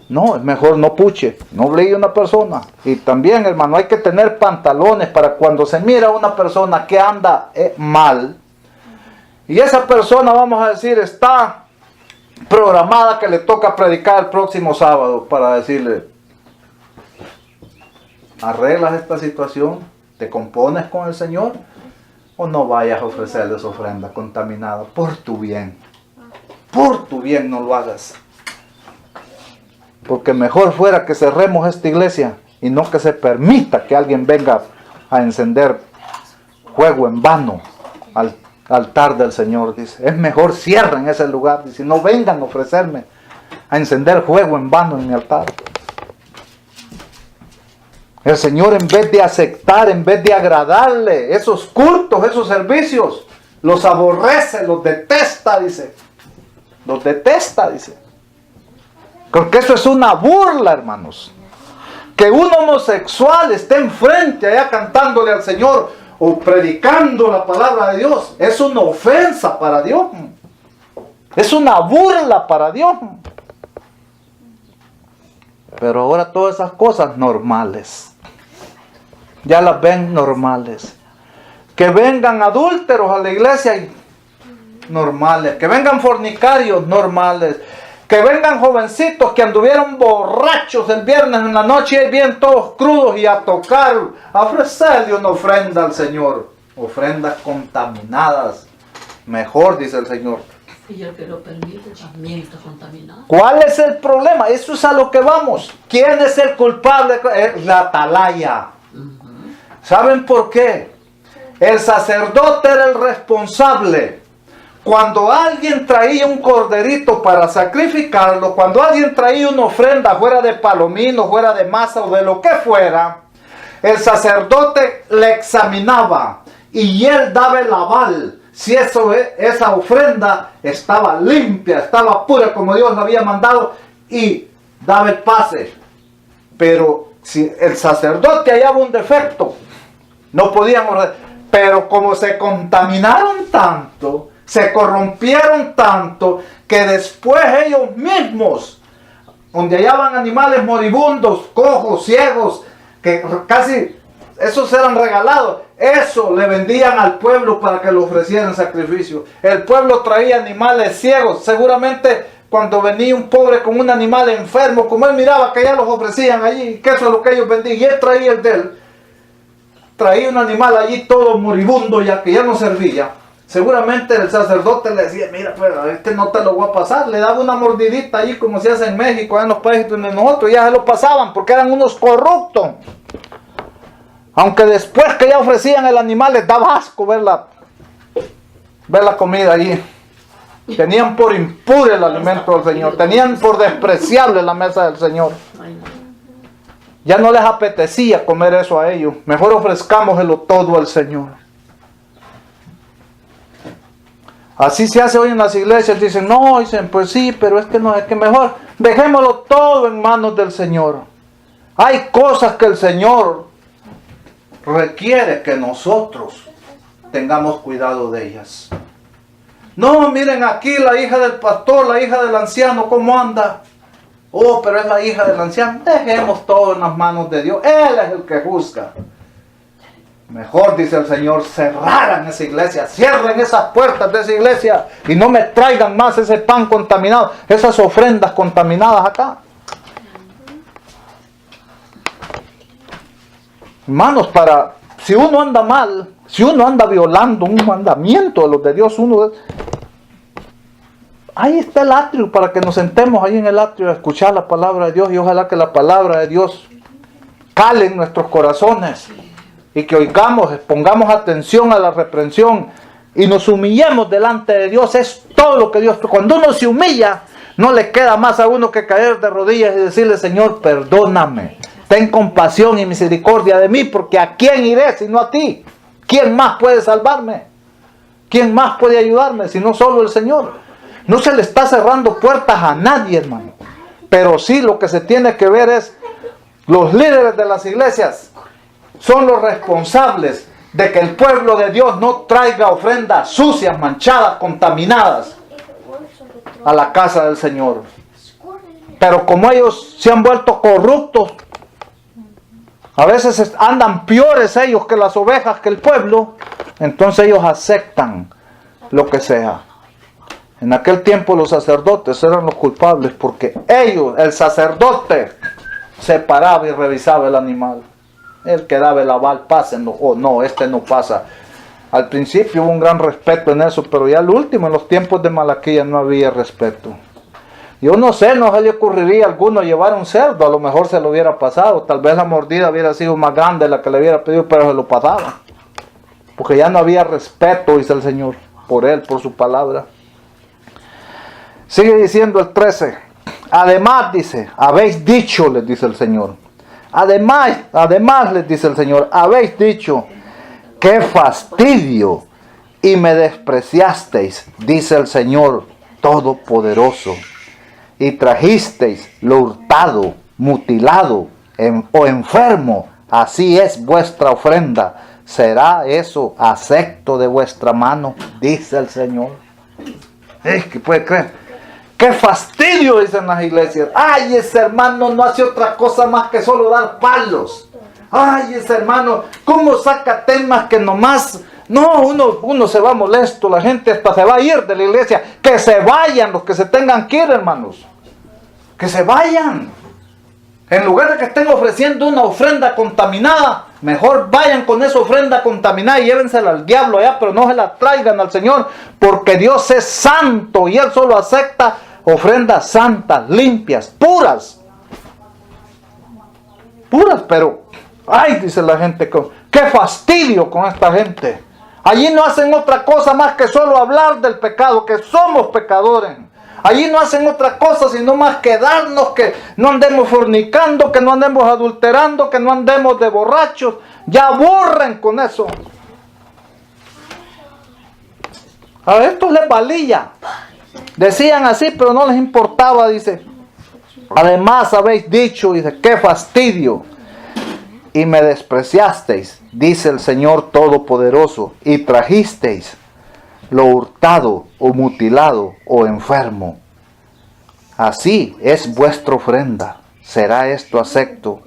no, es mejor no puche, no obligue a una persona. Y también, hermano, hay que tener pantalones para cuando se mira a una persona que anda mal, y esa persona, vamos a decir, está programada que le toca predicar el próximo sábado, para decirle, arreglas esta situación, te compones con el Señor, o no vayas a ofrecerles ofrenda contaminada, por tu bien no lo hagas. Porque mejor fuera que cerremos esta iglesia y no que se permita que alguien venga a encender fuego en vano al altar del Señor, dice. Es mejor cierren ese lugar, dice, no vengan a ofrecerme a encender fuego en vano en mi altar. El Señor, en vez de aceptar, en vez de agradarle esos cultos, esos servicios, los aborrece, los detesta, dice. Los detesta, dice. Porque eso es una burla, hermanos. Que un homosexual esté enfrente allá cantándole al Señor o predicando la palabra de Dios, es una ofensa para Dios. Es una burla para Dios. Pero ahora todas esas cosas normales, ya las ven normales. Que vengan adúlteros a la iglesia, y normales. Que vengan fornicarios, normales. Que vengan jovencitos que anduvieron borrachos el viernes en la noche y bien todos crudos y a tocar, a ofrecerle una ofrenda al Señor. Ofrendas contaminadas. Mejor, dice el Señor. Y el que lo permite también está contaminado. ¿Cuál es el problema? Eso es a lo que vamos. ¿Quién es el culpable? Es la atalaya. ¿Saben por qué? El sacerdote era el responsable. Cuando alguien traía un corderito para sacrificarlo, cuando alguien traía una ofrenda fuera de palomino, fuera de masa o de lo que fuera, el sacerdote le examinaba y él daba el aval. Si esa ofrenda estaba limpia, estaba pura como Dios la había mandado, y daba el pase. Pero si el sacerdote hallaba un defecto, no podían ordenar. Pero como se contaminaron tanto, se corrompieron tanto, que después ellos mismos, donde hallaban animales moribundos, cojos, ciegos, que casi esos eran regalados, eso le vendían al pueblo para que lo ofrecieran sacrificio. El pueblo traía animales ciegos, seguramente cuando venía un pobre con un animal enfermo, como él miraba que ya los ofrecían allí, que eso es lo que ellos vendían, y él traía el de él, traía un animal allí todo moribundo ya que ya no servía. Seguramente el sacerdote le decía, mira, pero este no te lo voy a pasar. Le daba una mordidita allí como se hace en México, en los países de nosotros, y ya se lo pasaban porque eran unos corruptos. Aunque después que ya ofrecían el animal les daba asco ver la comida allí. Tenían por impuro el alimento del Señor, tenían por despreciable la mesa del Señor. Ya no les apetecía comer eso a ellos. Mejor ofrezcámoslo todo al Señor. Así se hace hoy en las iglesias. Dicen, no, dicen, pues sí, pero es que no, es que mejor dejémoslo todo en manos del Señor. Hay cosas que el Señor requiere que nosotros tengamos cuidado de ellas. No, miren aquí la hija del pastor, la hija del anciano, ¿cómo anda? Oh, pero es la hija del anciano. Dejemos todo en las manos de Dios. Él es el que juzga. Mejor, dice el Señor, cerraran esa iglesia, cierren esas puertas de esa iglesia y no me traigan más ese pan contaminado, esas ofrendas contaminadas acá. Hermanos, si uno anda mal, si uno anda violando un mandamiento de los de Dios, ahí está el atrio para que nos sentemos ahí en el atrio a escuchar la palabra de Dios, y ojalá que la palabra de Dios cale en nuestros corazones y que oigamos, pongamos atención a la reprensión y nos humillemos delante de Dios. Es todo lo que Dios... Cuando uno se humilla, no le queda más a uno que caer de rodillas y decirle, Señor, perdóname, ten compasión y misericordia de mí, porque ¿a quién iré si no a ti? ¿Quién más puede salvarme? ¿Quién más puede ayudarme si no solo el Señor? No se le está cerrando puertas a nadie, hermano. Pero sí lo que se tiene que ver es, los líderes de las iglesias son los responsables de que el pueblo de Dios no traiga ofrendas sucias, manchadas, contaminadas a la casa del Señor. Pero como ellos se han vuelto corruptos, a veces andan peores ellos que las ovejas, que el pueblo, entonces ellos aceptan lo que sea. En aquel tiempo los sacerdotes eran los culpables porque ellos, el sacerdote, separaba y revisaba el animal. Él que daba el aval, pásenlo, o no, este no pasa. Al principio hubo un gran respeto en eso, pero ya al último, en los tiempos de Malaquías, no había respeto. Yo no sé, no se le ocurriría a alguno llevar un cerdo, a lo mejor se lo hubiera pasado, tal vez la mordida hubiera sido más grande de la que le hubiera pedido, pero se lo pasaba. porque ya no había respeto, dice el Señor, por él, por su palabra. Sigue diciendo el 13. Además, dice, habéis dicho, les dice el Señor. Además, les dice el Señor, habéis dicho, qué fastidio, y me despreciasteis, dice el Señor Todopoderoso, y trajisteis lo hurtado, mutilado o enfermo. Así es vuestra ofrenda. ¿Será eso acepto de vuestra mano? Dice el Señor. ¿Qué puede creer? ¡Qué fastidio! Dicen las iglesias. ¡Ay, ese hermano no hace otra cosa más que solo dar palos! ¡Ay, ese hermano! ¿Cómo saca temas que nomás... No, uno se va molesto, la gente hasta se va a ir de la iglesia. Que se vayan los que se tengan que ir, hermanos. Que se vayan. En lugar de que estén ofreciendo una ofrenda contaminada, mejor vayan con esa ofrenda contaminada y llévensela al diablo allá, pero no se la traigan al Señor, porque Dios es santo y Él solo acepta ofrendas santas, limpias, puras. Puras, pero, ay, dice la gente, qué fastidio con esta gente. Allí no hacen otra cosa más que solo hablar del pecado, que somos pecadores. Allí no hacen otra cosa sino más que darnos, que no andemos fornicando, que no andemos adulterando, que no andemos de borrachos. Ya aburren con eso. A estos les valía. Decían así, pero no les importaba, dice. Además habéis dicho, dice, qué fastidio. Y me despreciasteis, dice el Señor Todopoderoso, y trajisteis lo hurtado o mutilado o enfermo. Así es vuestra ofrenda. ¿Será esto acepto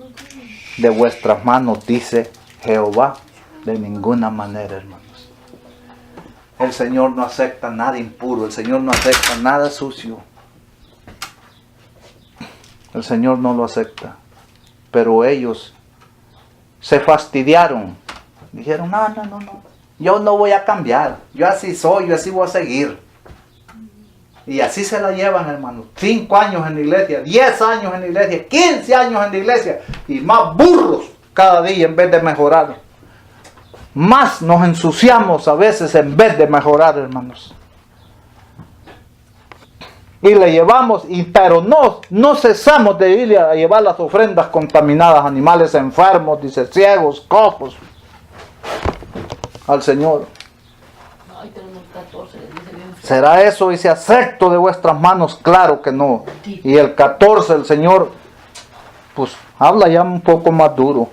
de vuestras manos? Dice Jehová. De ninguna manera, hermanos. El Señor no acepta nada impuro. El Señor no acepta nada sucio. El Señor no lo acepta. Pero ellos se fastidiaron. Dijeron, no. Yo no voy a cambiar. Yo así soy, yo así voy a seguir. Y así se la llevan, hermanos. 5 años en la iglesia, 10 años en la iglesia, 15 años en la iglesia. Y más burros cada día en vez de mejorar. Más nos ensuciamos a veces en vez de mejorar, hermanos. Y le llevamos, pero no cesamos de ir a llevar las ofrendas contaminadas, animales enfermos, dice, ciegos, cojos, al Señor. Ay, tenemos 14, dice bien. ¿Será eso, dice, acepto de vuestras manos? Claro que no. Y el 14, el Señor, pues, habla ya un poco más duro.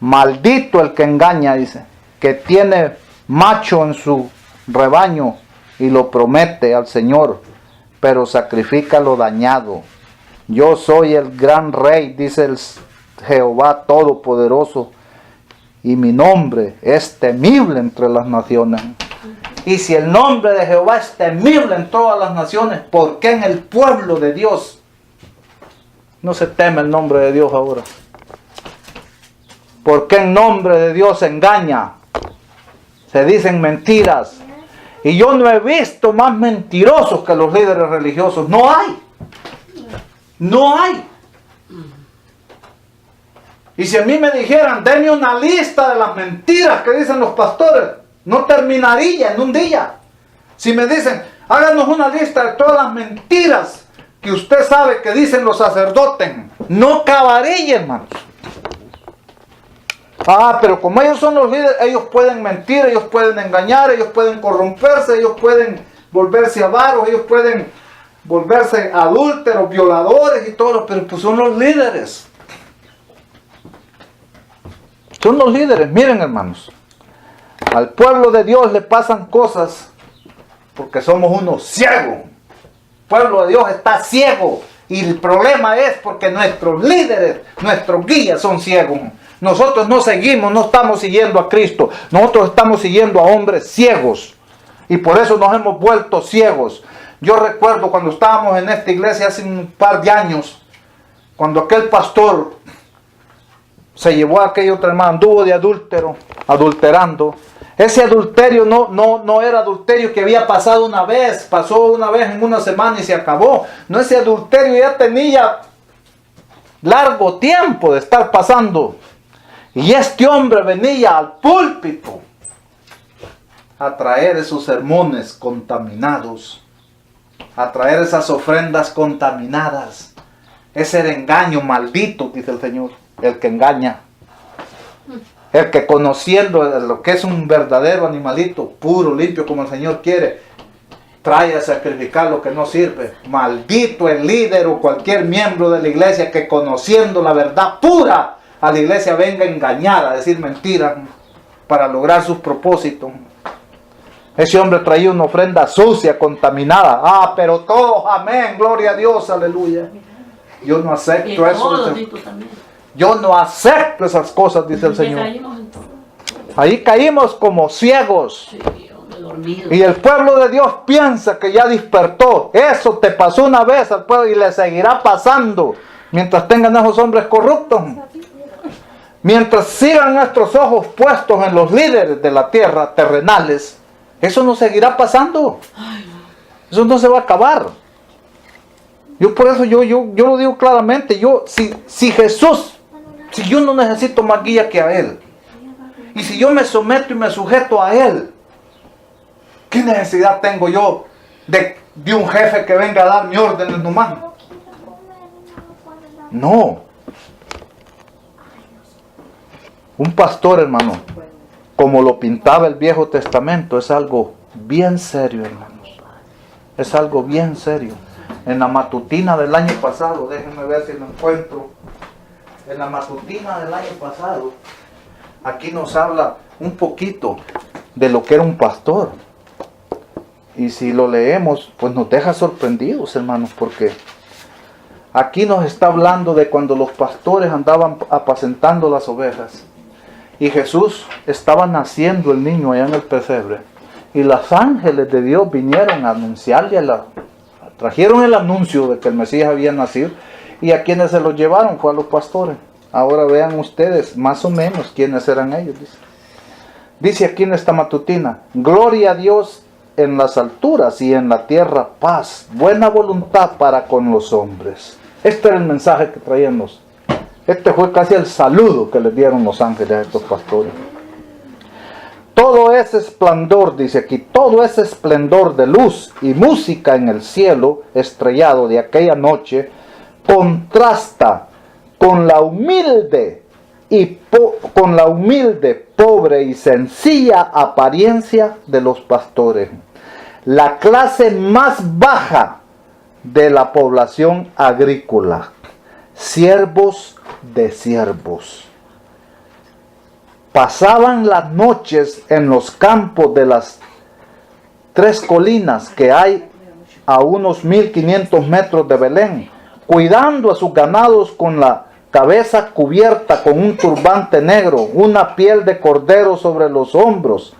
Maldito el que engaña, dice, que tiene macho en su rebaño y lo promete al Señor, pero sacrifica lo dañado. Yo soy el gran rey, dice el Jehová Todopoderoso, y mi nombre es temible entre las naciones. Y si el nombre de Jehová es temible en todas las naciones, ¿por qué en el pueblo de Dios no se teme el nombre de Dios ahora? ¿Por qué en nombre de Dios se engaña? Se dicen mentiras. Y yo no he visto más mentirosos que los líderes religiosos. No hay. No hay. Y si a mí me dijeran, denme una lista de las mentiras que dicen los pastores, no terminaría en un día. Si me dicen, háganos una lista de todas las mentiras que usted sabe que dicen los sacerdotes, no acabaría, hermanos. Pero como ellos son los líderes, ellos pueden mentir, ellos pueden engañar, ellos pueden corromperse, ellos pueden volverse avaros, ellos pueden volverse adúlteros, violadores y todo, pero pues son los líderes. Son los líderes. Miren, hermanos, al pueblo de Dios le pasan cosas porque somos unos ciegos. El pueblo de Dios está ciego y el problema es porque nuestros líderes, nuestros guías son ciegos. Nosotros no seguimos, no estamos siguiendo a Cristo. Nosotros estamos siguiendo a hombres ciegos. Y por eso nos hemos vuelto ciegos. Yo recuerdo cuando estábamos en esta iglesia hace un par de años, cuando aquel pastor se llevó a aquel otro hermano, anduvo de adulterando. Ese adulterio no era adulterio que había pasado una vez, pasó una vez en una semana y se acabó. No, ese adulterio ya tenía largo tiempo de estar pasando. Y este hombre venía al púlpito a traer esos sermones contaminados, a traer esas ofrendas contaminadas. Ese era engaño maldito, dice el Señor, el que engaña. El que conociendo lo que es un verdadero animalito, puro, limpio como el Señor quiere, trae a sacrificar lo que no sirve. Maldito el líder o cualquier miembro de la iglesia que conociendo la verdad pura a la iglesia venga a engañar, a decir mentiras para lograr sus propósitos. Ese hombre traía una ofrenda sucia, contaminada. Ah, pero todos, amén, gloria a Dios, aleluya. Yo no acepto eso. Yo no acepto esas cosas, dice el Señor. Ahí caímos como ciegos. Y el pueblo de Dios piensa que ya despertó. Eso te pasó una vez al pueblo y le seguirá pasando mientras tengan esos hombres corruptos. Mientras sigan nuestros ojos puestos en los líderes de la tierra terrenales, eso no seguirá pasando. Eso no se va a acabar. Yo por eso yo lo digo claramente. Si Jesús, si yo no necesito más guía que a Él, y si yo me someto y me sujeto a Él, ¿qué necesidad tengo yo de un jefe que venga a darme órdenes nomás? No. Un pastor, hermano, como lo pintaba el Viejo Testamento, es algo bien serio, hermanos. Es algo bien serio. En la matutina del año pasado, déjenme ver si lo encuentro. En la matutina del año pasado, aquí nos habla un poquito de lo que era un pastor. Y si lo leemos, pues nos deja sorprendidos, hermanos, porque aquí nos está hablando de cuando los pastores andaban apacentando las ovejas. Y Jesús estaba naciendo el niño allá en el pesebre. Y los ángeles de Dios vinieron a anunciarle trajeron el anuncio de que el Mesías había nacido. Y a quienes se los llevaron fue a los pastores. Ahora vean ustedes más o menos quiénes eran ellos. Dice aquí en esta matutina: gloria a Dios en las alturas y en la tierra paz, buena voluntad para con los hombres. Este era el mensaje que traían Este fue casi el saludo que les dieron los ángeles a estos pastores. Todo ese esplendor, dice aquí, todo ese esplendor de luz y música en el cielo estrellado de aquella noche contrasta con la humilde, pobre y sencilla apariencia de los pastores. La clase más baja de la población agrícola. Siervos de siervos. Pasaban las noches en los campos de las 3 colinas que hay a unos 1500 metros de Belén, cuidando a sus ganados con la cabeza cubierta con un turbante negro, una piel de cordero sobre los hombros,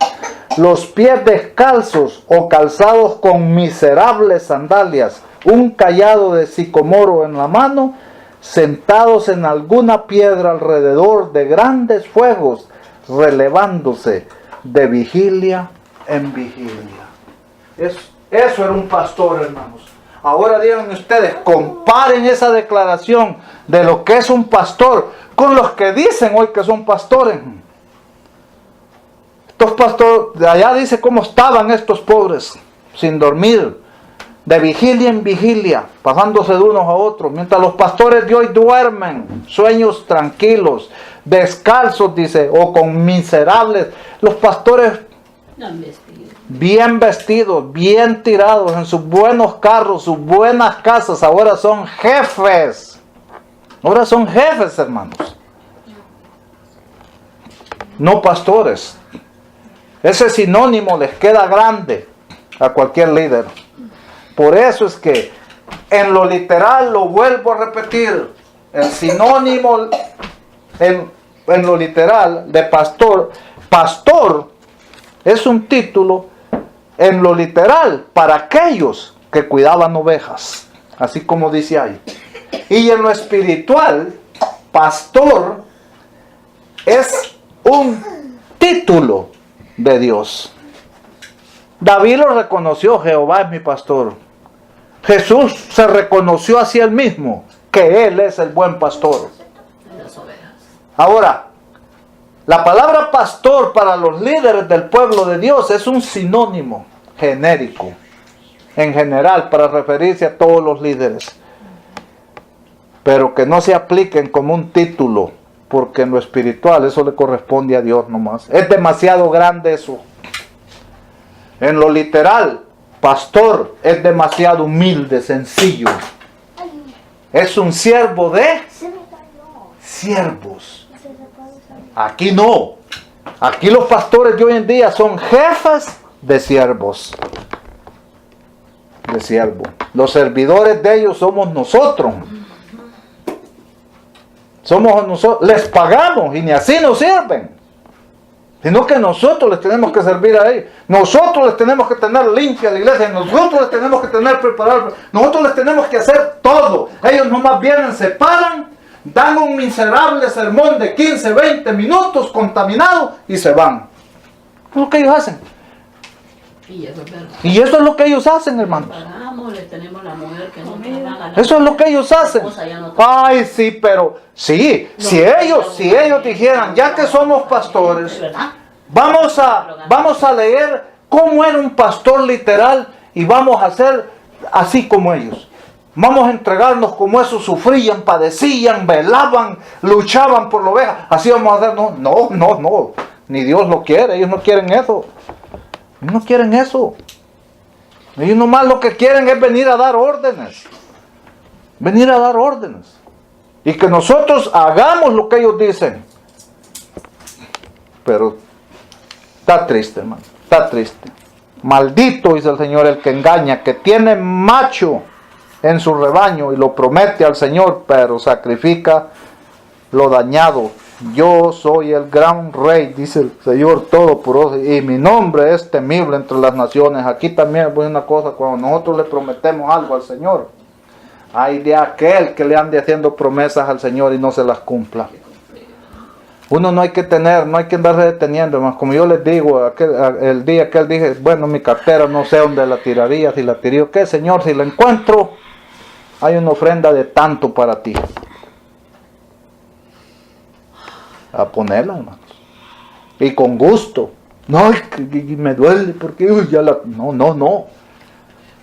los pies descalzos o calzados con miserables sandalias, un cayado de sicomoro en la mano, sentados en alguna piedra alrededor de grandes fuegos, relevándose de vigilia en vigilia. Eso era un pastor, hermanos. Ahora digan ustedes, comparen esa declaración de lo que es un pastor con los que dicen hoy que son pastores. Estos pastores, de allá dice cómo estaban estos pobres, sin dormir, de vigilia en vigilia, pasándose de unos a otros, mientras los pastores de hoy duermen, sueños tranquilos, descalzos, dice, o con miserables. Los pastores bien vestidos, bien tirados, en sus buenos carros, sus buenas casas, ahora son jefes. Ahora son jefes, hermanos. No pastores. Ese sinónimo les queda grande a cualquier líder. Por eso es que en lo literal, lo vuelvo a repetir, el sinónimo en lo literal de pastor es un título en lo literal para aquellos que cuidaban ovejas, así como dice ahí. Y en lo espiritual, pastor es un título de Dios. David lo reconoció: Jehová es mi pastor. Jesús se reconoció a sí él mismo que Él es el buen pastor. Ahora, La palabra pastor para los líderes del pueblo de Dios es un sinónimo genérico, en general, para referirse a todos los líderes. Pero que no se apliquen como un título, porque en lo espiritual eso le corresponde a Dios nomás. Es demasiado grande eso. En lo literal, pastor es demasiado humilde, sencillo. Es un siervo de siervos. Aquí no. Aquí los pastores de hoy en día son jefes de siervos. De siervos. Los servidores de ellos somos nosotros. Somos nosotros. Les pagamos y ni así nos sirven. Sino que nosotros les tenemos que servir a ellos. Nosotros les tenemos que tener limpia la iglesia. Nosotros les tenemos que tener preparada. Nosotros les tenemos que hacer todo. Ellos nomás vienen, se paran, dan un miserable sermón de 15, 20 minutos contaminado y se van. Es lo que ellos hacen. Y eso es verdad. Y eso es lo que ellos hacen, hermanos. Pagamos, le tenemos la mujer que no trabaja. Eso es lo que ellos hacen. Ay, sí, pero sí, si ellos dijeran, ya que somos pastores, vamos a leer cómo era un pastor literal y vamos a hacer así como ellos. Vamos a entregarnos como esos, sufrían, padecían, velaban, luchaban por la oveja. Así vamos a hacer. No. Ni Dios lo quiere. Ellos no quieren eso. Ellos no quieren eso. Ellos nomás lo que quieren es venir a dar órdenes. Venir a dar órdenes. Y que nosotros hagamos lo que ellos dicen. Pero está triste, hermano. Está triste. Maldito, dice el Señor, el que engaña, que tiene macho en su rebaño y lo promete al Señor, pero sacrifica lo dañado. Yo soy el gran rey, dice el Señor Todopoderoso, y mi nombre es temible entre las naciones. Aquí también es una cosa, cuando nosotros le prometemos algo al Señor, hay de aquel que le ande haciendo promesas al Señor y no se las cumpla. Uno no hay que andarse deteniendo, hermano. Como yo les digo, el día que él dije, bueno, mi cartera no sé dónde la tiraría, si la tiraría, ¿qué, Señor? Si la encuentro, hay una ofrenda de tanto para ti. A ponerla, hermanos. Y con gusto. No, me duele porque ya la... No.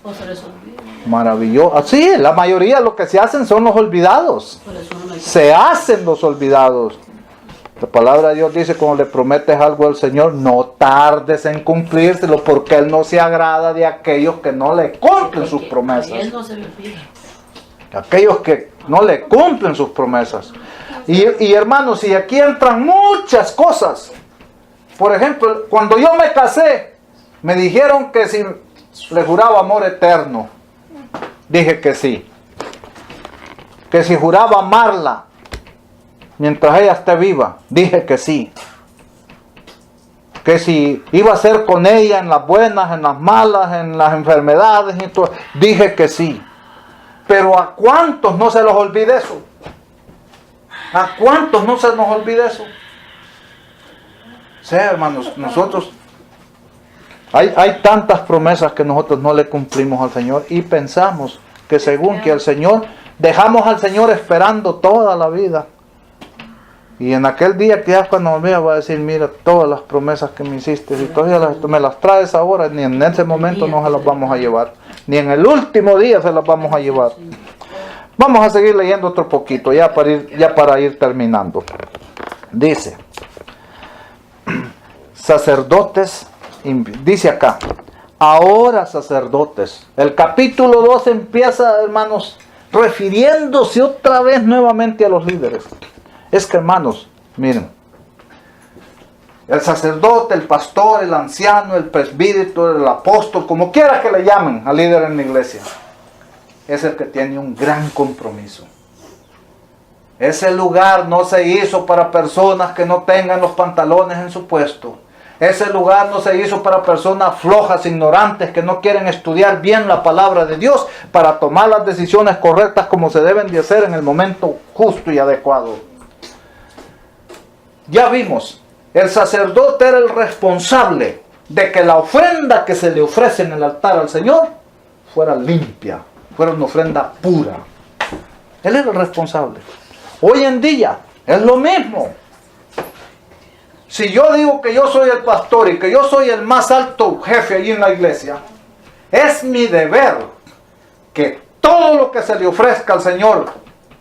O se les olvida. Maravilloso. Así, la mayoría de lo que se hacen son los olvidados. Por eso no hay que... Se hacen los olvidados. La palabra de Dios dice, cuando le prometes algo al Señor, no tardes en cumplírselo, porque Él no se agrada de aquellos que no le cumplen sus promesas. Él no se le olvida. Aquellos que no le cumplen sus promesas. Y hermanos, y aquí entran muchas cosas. Por ejemplo, cuando yo me casé, me dijeron que si le juraba amor eterno. Dije que sí. Que si juraba amarla mientras ella esté viva, dije que sí. Que si iba a ser con ella en las buenas, en las malas, en las enfermedades y todo, dije que sí. Pero ¿a cuántos no se los olvide eso? ¿A cuántos no se nos olvide eso? Sí, hermanos, nosotros hay tantas promesas que nosotros no le cumplimos al Señor y pensamos que según que el Señor, dejamos al Señor esperando toda la vida. Y en aquel día que ya cuando me vea va a decir, mira, todas las promesas que me hiciste, si todavía me las traes ahora, ni en ese momento no se las vamos a llevar. Ni en el último día se las vamos a llevar. Vamos a seguir leyendo otro poquito, ya para ir terminando. Dice, sacerdotes, dice acá, ahora sacerdotes. El capítulo 2 empieza, hermanos, refiriéndose otra vez nuevamente a los líderes. Es que, hermanos, miren, el sacerdote, el pastor, el anciano, el presbítero, el apóstol, como quiera que le llamen al líder en la iglesia, es el que tiene un gran compromiso. Ese lugar no se hizo para personas que no tengan los pantalones en su puesto. Ese lugar no se hizo para personas flojas, ignorantes, que no quieren estudiar bien la palabra de Dios para tomar las decisiones correctas como se deben de hacer en el momento justo y adecuado. Ya vimos, el sacerdote era el responsable de que la ofrenda que se le ofrece en el altar al Señor fuera limpia, fuera una ofrenda pura. Él era el responsable. Hoy en día es lo mismo. Si yo digo que yo soy el pastor y que yo soy el más alto jefe allí en la iglesia, es mi deber que todo lo que se le ofrezca al Señor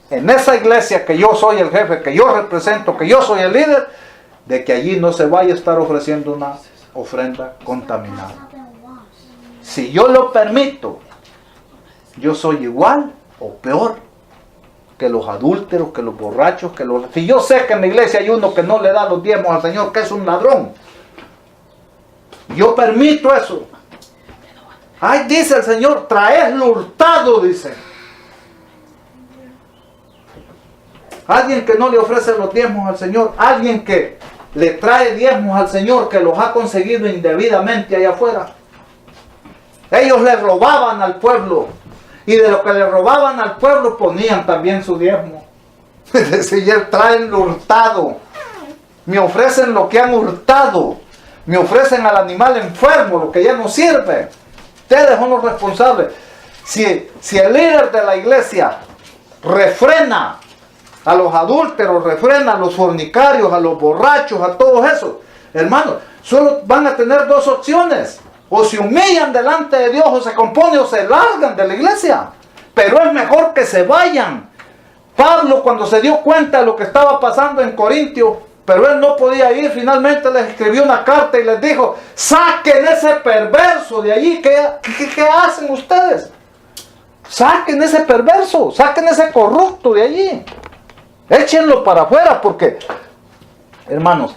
en esa iglesia, que yo soy el jefe, que yo represento, que yo soy el líder, de que allí no se vaya a estar ofreciendo una ofrenda contaminada. Si yo lo permito, yo soy igual o peor que los adúlteros, que los borrachos, Si yo sé que en la iglesia hay uno que no le da los diezmos al Señor, que es un ladrón, yo permito eso. Ay, dice el Señor, traedlo hurtado, dice. Alguien que no le ofrece los diezmos al Señor, alguien que le trae diezmos al Señor, que los ha conseguido indebidamente allá afuera. Ellos le robaban al pueblo, y de lo que le robaban al pueblo ponían también su diezmo. Es decir, traen lo hurtado. Me ofrecen lo que han hurtado. Me ofrecen al animal enfermo, lo que ya no sirve. Ustedes son los responsables. Si el líder de la iglesia refrena a los adúlteros, refrena a los fornicarios, a los borrachos, a todos esos, hermanos, solo van a tener dos opciones: o se humillan delante de Dios, o se componen, o se largan de la iglesia. Pero es mejor que se vayan. Pablo, cuando se dio cuenta de lo que estaba pasando en Corintio, pero él no podía ir, finalmente les escribió una carta y les dijo: saquen ese perverso de allí. ¿Qué hacen ustedes? Saquen ese perverso, saquen ese corrupto de allí. Échenlo para afuera, porque, hermanos,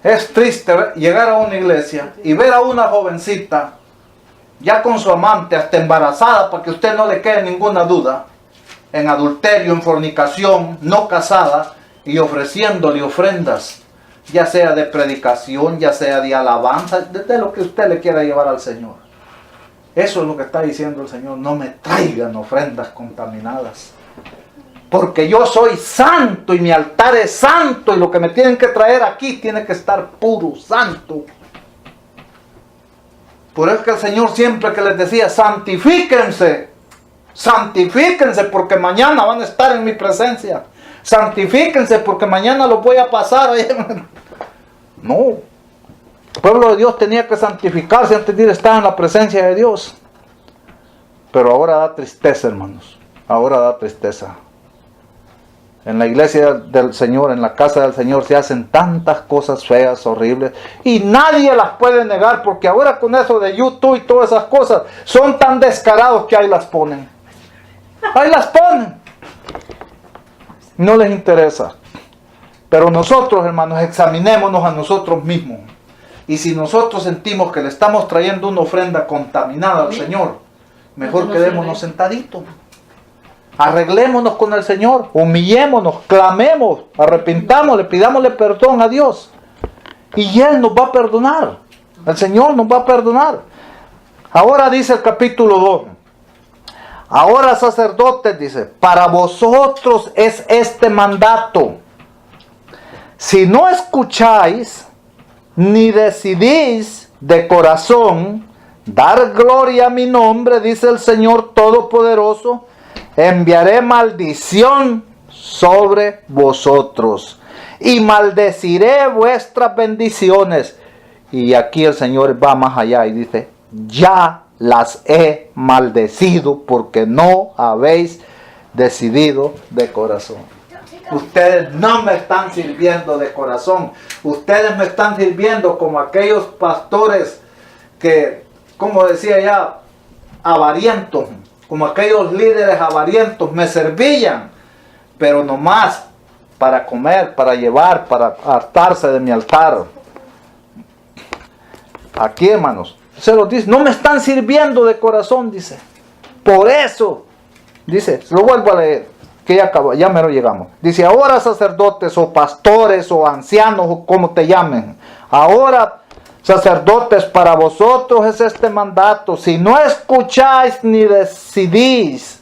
es triste llegar a una iglesia y ver a una jovencita ya con su amante, hasta embarazada, para que usted no le quede ninguna duda, en adulterio, en fornicación, no casada, y ofreciéndole ofrendas, ya sea de predicación, ya sea de alabanza, de lo que usted le quiera llevar al Señor. Eso es lo que está diciendo el Señor: no me traigan ofrendas contaminadas, porque yo soy santo y mi altar es santo, y lo que me tienen que traer aquí tiene que estar puro, santo. Por eso que el Señor siempre que les decía: santifíquense, santifíquense, porque mañana van a estar en mi presencia. Santifíquense, porque mañana los voy a pasar. No, el pueblo de Dios tenía que santificarse antes de ir a estar en la presencia de Dios. Pero ahora da tristeza, hermanos, ahora da tristeza. En la iglesia del Señor, en la casa del Señor, se hacen tantas cosas feas, horribles, y nadie las puede negar, porque ahora con eso de YouTube y todas esas cosas, son tan descarados que ahí las ponen. Ahí las ponen. No les interesa. Pero nosotros, hermanos, examinémonos a nosotros mismos. Y si nosotros sentimos que le estamos trayendo una ofrenda contaminada al Señor, mejor quedémonos sentaditos. Arreglémonos con el Señor, humillémonos, clamemos, arrepintámosle, pidámosle perdón a Dios. Y Él nos va a perdonar. El Señor nos va a perdonar. Ahora dice el capítulo 2. Ahora, sacerdotes, dice: para vosotros es este mandato. Si no escucháis ni decidís de corazón dar gloria a mi nombre, dice el Señor Todopoderoso, enviaré maldición sobre vosotros y maldeciré vuestras bendiciones. Y aquí el Señor va más allá y dice: ya las he maldecido porque no habéis decidido de corazón. Ustedes no me están sirviendo de corazón. Ustedes me están sirviendo como aquellos pastores que, como decía ya, avarientos, como aquellos líderes avarientos, me servían, pero nomás para comer, para llevar, para hartarse de mi altar. Aquí, hermanos, se los dice: no me están sirviendo de corazón, dice. Por eso, dice, lo vuelvo a leer, que ya mero llegamos. Dice: ahora, sacerdotes o pastores o ancianos o como te llamen, ahora, sacerdotes, para vosotros es este mandato: si no escucháis ni decidís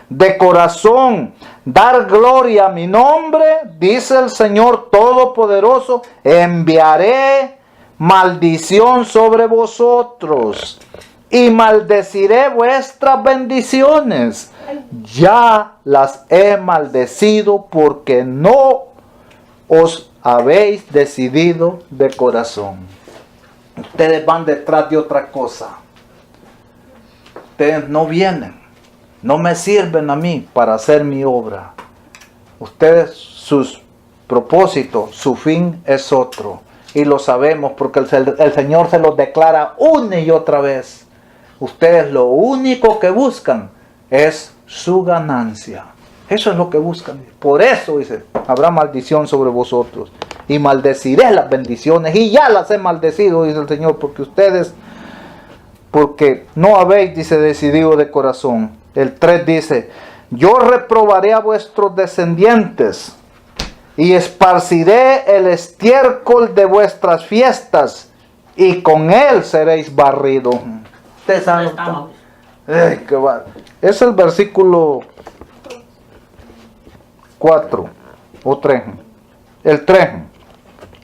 de corazón dar gloria a mi nombre, dice el Señor Todopoderoso, enviaré maldición sobre vosotros y maldeciré vuestras bendiciones. Ya las he maldecido porque no os habéis decidido de corazón. Ustedes van detrás de otra cosa. Ustedes no vienen, no me sirven a mí para hacer mi obra. Ustedes, sus propósitos, su fin es otro. Y lo sabemos porque el Señor se los declara una y otra vez. Ustedes lo único que buscan es su ganancia. Eso es lo que buscan. Por eso dice, habrá maldición sobre vosotros. Y maldeciré las bendiciones. Y ya las he maldecido, dice el Señor, porque no habéis, dice, decidido de corazón. El 3 dice, yo reprobaré a vuestros descendientes y esparciré el estiércol de vuestras fiestas y con él seréis barridos. Ustedes saben. Es el versículo 4 o 3. El 3.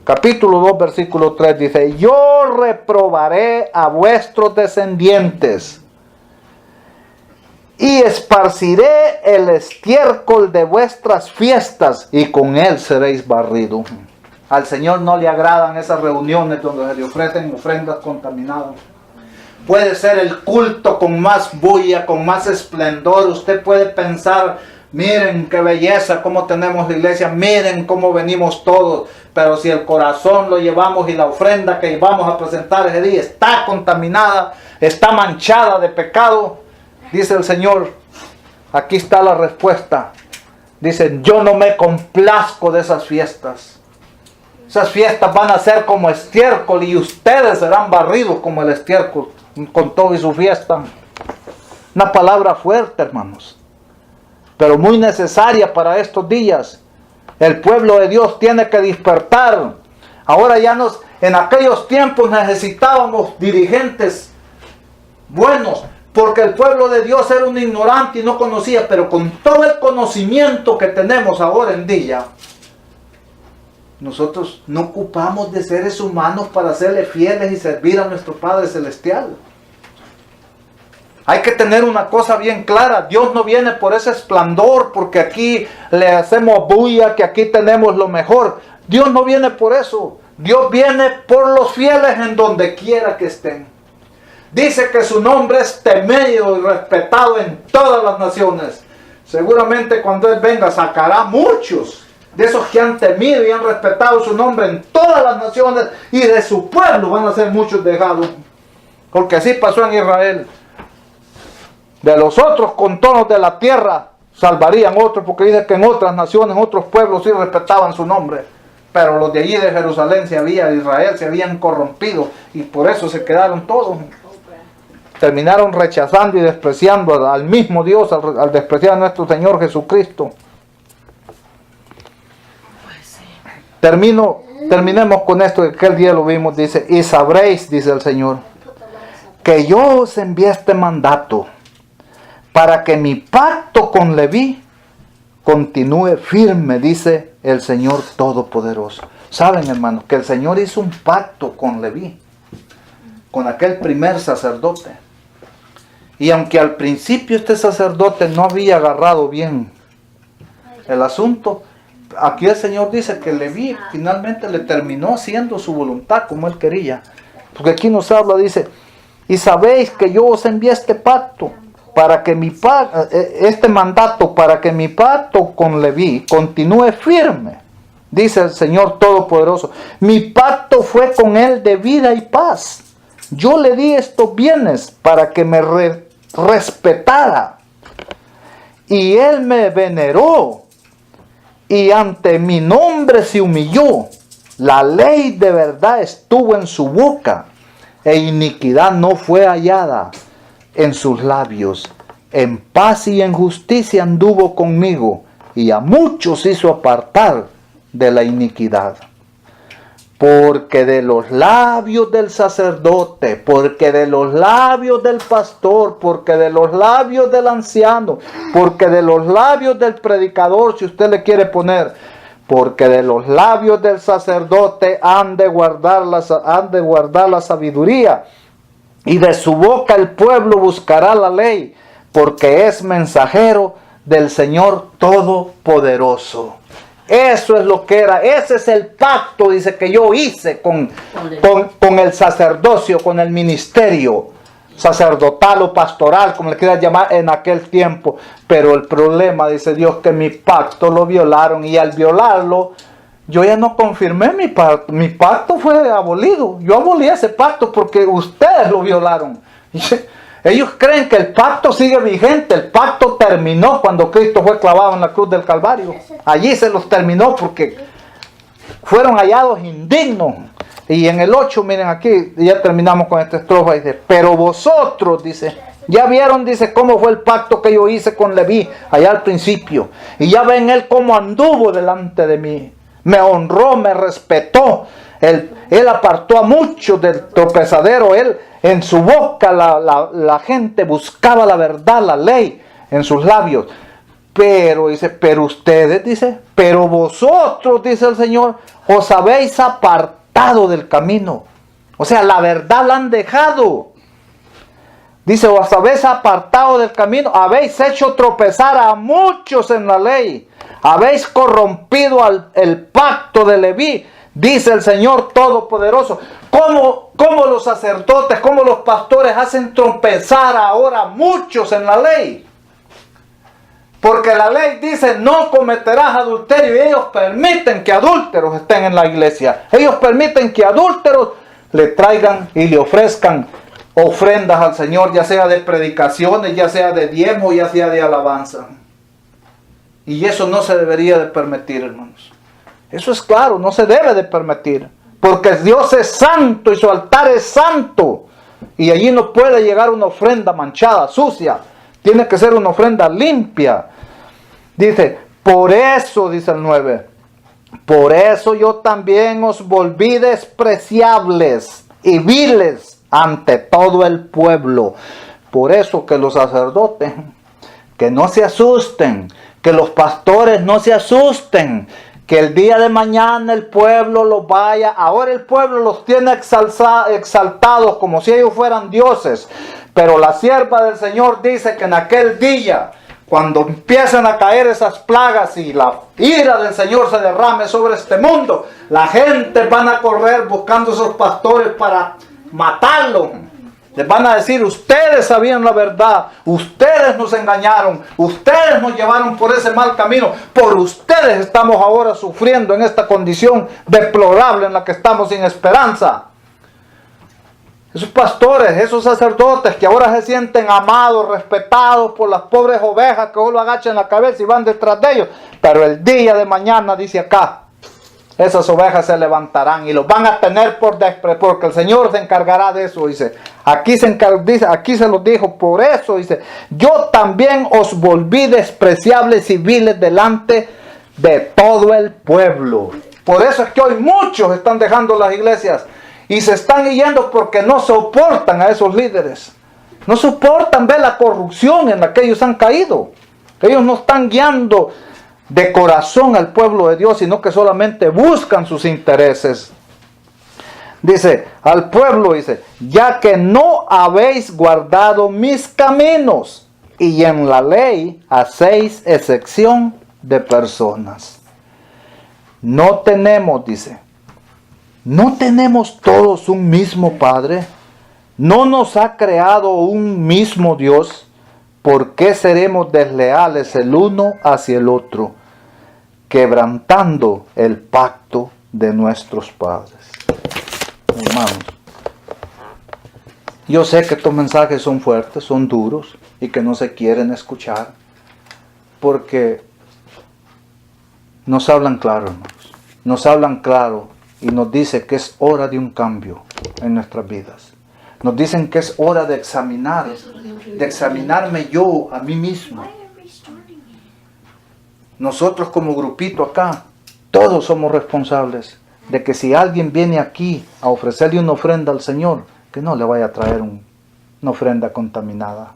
Capítulo 2, versículo 3 dice, yo reprobaré a vuestros descendientes y esparciré el estiércol de vuestras fiestas y con él seréis barridos. Al Señor no le agradan esas reuniones donde se le ofrecen ofrendas contaminadas. Puede ser el culto con más bulla, con más esplendor. Usted puede pensar, miren qué belleza, cómo tenemos la iglesia, miren cómo venimos todos. Pero si el corazón lo llevamos y la ofrenda que vamos a presentar ese día está contaminada, está manchada de pecado, dice el Señor, aquí está la respuesta. Dicen, yo no me complazco de esas fiestas. Esas fiestas van a ser como estiércol y ustedes serán barridos como el estiércol con todo y su fiesta. Una palabra fuerte, hermanos, pero muy necesaria para estos días. El pueblo de Dios tiene que despertar. Ahora en aquellos tiempos necesitábamos dirigentes buenos, porque el pueblo de Dios era un ignorante y no conocía, pero con todo el conocimiento que tenemos ahora en día, nosotros no ocupamos de seres humanos para serle fieles y servir a nuestro Padre Celestial. Hay que tener una cosa bien clara, Dios no viene por ese esplendor, porque aquí le hacemos bulla, que aquí tenemos lo mejor. Dios no viene por eso, Dios viene por los fieles en donde quiera que estén. Dice que su nombre es temido y respetado en todas las naciones. Seguramente cuando Él venga sacará muchos de esos que han temido y han respetado su nombre en todas las naciones, y de su pueblo van a ser muchos dejados. Porque así pasó en Israel. De los otros contornos de la tierra salvarían otros, porque dice que en otras naciones, en otros pueblos sí respetaban su nombre. Pero los de allí de Jerusalén, de Israel, se habían corrompido y por eso se quedaron todos. Terminaron rechazando y despreciando al mismo Dios, al despreciar a nuestro Señor Jesucristo. Terminemos con esto, que aquel día lo vimos, dice, y sabréis, dice el Señor, que yo os envié este mandato para que mi pacto con Leví continúe firme, dice el Señor Todopoderoso. Saben, hermanos, que el Señor hizo un pacto con Leví, con aquel primer sacerdote. Y aunque al principio este sacerdote no había agarrado bien el asunto, aquí el Señor dice que Leví finalmente le terminó haciendo su voluntad como él quería. Porque aquí nos habla, dice, y sabéis que yo os envié este pacto, para que este mandato, para que mi pacto con Leví continúe firme, dice el Señor Todopoderoso. Mi pacto fue con él de vida y paz. Yo le di estos bienes para que me respetara, y él me veneró, y ante mi nombre se humilló. La ley de verdad estuvo en su boca, e iniquidad no fue hallada en sus labios. En paz y en justicia anduvo conmigo, y a muchos hizo apartar de la iniquidad. Porque de los labios del sacerdote, porque de los labios del pastor, porque de los labios del anciano, porque de los labios del predicador, si usted le quiere poner, porque de los labios del sacerdote han de guardar la sabiduría, y de su boca el pueblo buscará la ley, porque es mensajero del Señor Todopoderoso. Eso es lo que era. Ese es el pacto, dice, que yo hice con el sacerdocio, con el ministerio sacerdotal o pastoral, como le quieras llamar, en aquel tiempo. Pero el problema, dice Dios, que mi pacto lo violaron, y al violarlo, yo ya no confirmé mi pacto. Mi pacto fue abolido. Yo abolí ese pacto porque ustedes lo violaron. Ellos creen que el pacto sigue vigente. El pacto terminó cuando Cristo fue clavado en la cruz del Calvario. Allí se los terminó porque fueron hallados indignos. Y en el 8, miren aquí, ya terminamos con esta estrofa, dice, pero vosotros, dice, ya vieron, dice, cómo fue el pacto que yo hice con Leví allá al principio. Y ya ven él cómo anduvo delante de mí. Me honró, me respetó. Él apartó a muchos del tropezadero. Él, en su boca la gente buscaba la verdad, la ley, en sus labios. Pero, dice, pero ustedes, dice, pero vosotros, dice el Señor, os habéis apartado del camino. O sea, la verdad la han dejado. Dice, os habéis apartado del camino, habéis hecho tropezar a muchos en la ley, habéis corrompido el pacto de Leví, dice el Señor Todopoderoso. ¿Cómo los sacerdotes, cómo los pastores hacen tropezar ahora a muchos en la ley? Porque la ley dice, no cometerás adulterio, y ellos permiten que adúlteros estén en la iglesia. Ellos permiten que adúlteros le traigan y le ofrezcan ofrendas al Señor, ya sea de predicaciones, ya sea de diezmo, ya sea de alabanza. Y eso no se debería de permitir, hermanos. Eso es claro, no se debe de permitir. Porque Dios es santo y su altar es santo. Y allí no puede llegar una ofrenda manchada, sucia. Tiene que ser una ofrenda limpia. Dice, por eso, dice el 9, por eso yo también os volví despreciables y viles ante todo el pueblo. Por eso que los sacerdotes, que no se asusten, que los pastores no se asusten, que el día de mañana el pueblo los vaya, ahora el pueblo los tiene exaltados como si ellos fueran dioses, pero la sierva del Señor dice que en aquel día, cuando empiecen a caer esas plagas y la ira del Señor se derrame sobre este mundo, la gente van a correr buscando esos pastores para matarlos. Les van a decir, ustedes sabían la verdad, ustedes nos engañaron, ustedes nos llevaron por ese mal camino, por ustedes estamos ahora sufriendo en esta condición deplorable en la que estamos sin esperanza. Esos pastores, esos sacerdotes que ahora se sienten amados, respetados por las pobres ovejas que solo agachan la cabeza y van detrás de ellos, pero el día de mañana, dice acá, esas ovejas se levantarán y los van a tener por despreciar, porque el Señor se encargará de eso, dice. Aquí se los dijo, por eso, dice, yo también os volví despreciables y viles delante de todo el pueblo. Por eso es que hoy muchos están dejando las iglesias y se están yendo porque no soportan a esos líderes. No soportan ver la corrupción en la que ellos han caído. Ellos no están guiando de corazón al pueblo de Dios, sino que solamente buscan sus intereses. Dice, al pueblo dice, ya que no habéis guardado mis caminos, y en la ley hacéis excepción de personas. No tenemos, dice, no tenemos todos un mismo Padre, no nos ha creado un mismo Dios. ¿Por qué seremos desleales el uno hacia el otro, quebrantando el pacto de nuestros padres? Hermanos, yo sé que estos mensajes son fuertes, son duros y que no se quieren escuchar porque nos hablan claro, hermanos. Nos hablan claro y nos dice que es hora de un cambio en nuestras vidas. Nos dicen que es hora de examinarme yo a mí mismo. Nosotros como grupito acá, todos somos responsables de que si alguien viene aquí a ofrecerle una ofrenda al Señor, que no le vaya a traer una ofrenda contaminada.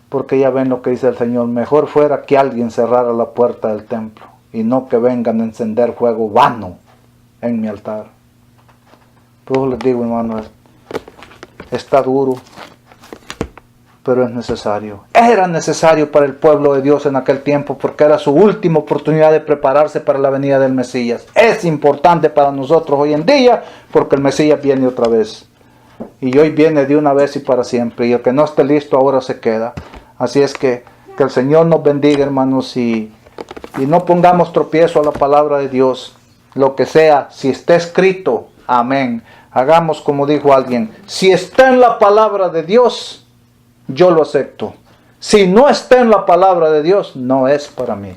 Porque ya ven lo que dice el Señor, mejor fuera que alguien cerrara la puerta del templo y no que vengan a encender fuego vano en mi altar. Por eso les digo, hermanos, está duro. pero es necesario. Era necesario para el pueblo de Dios en aquel tiempo, porque era su última oportunidad de prepararse para la venida del Mesías. Es importante para nosotros hoy en día, porque el Mesías viene otra vez. Y hoy viene de una vez y para siempre. Y el que no esté listo ahora se queda. Así es que el Señor nos bendiga, hermanos, y no pongamos tropiezo a la palabra de Dios. Lo que sea, si está escrito, amén. Hagamos como dijo alguien, si está en la palabra de Dios, yo lo acepto. Si no está en la palabra de Dios, no es para mí.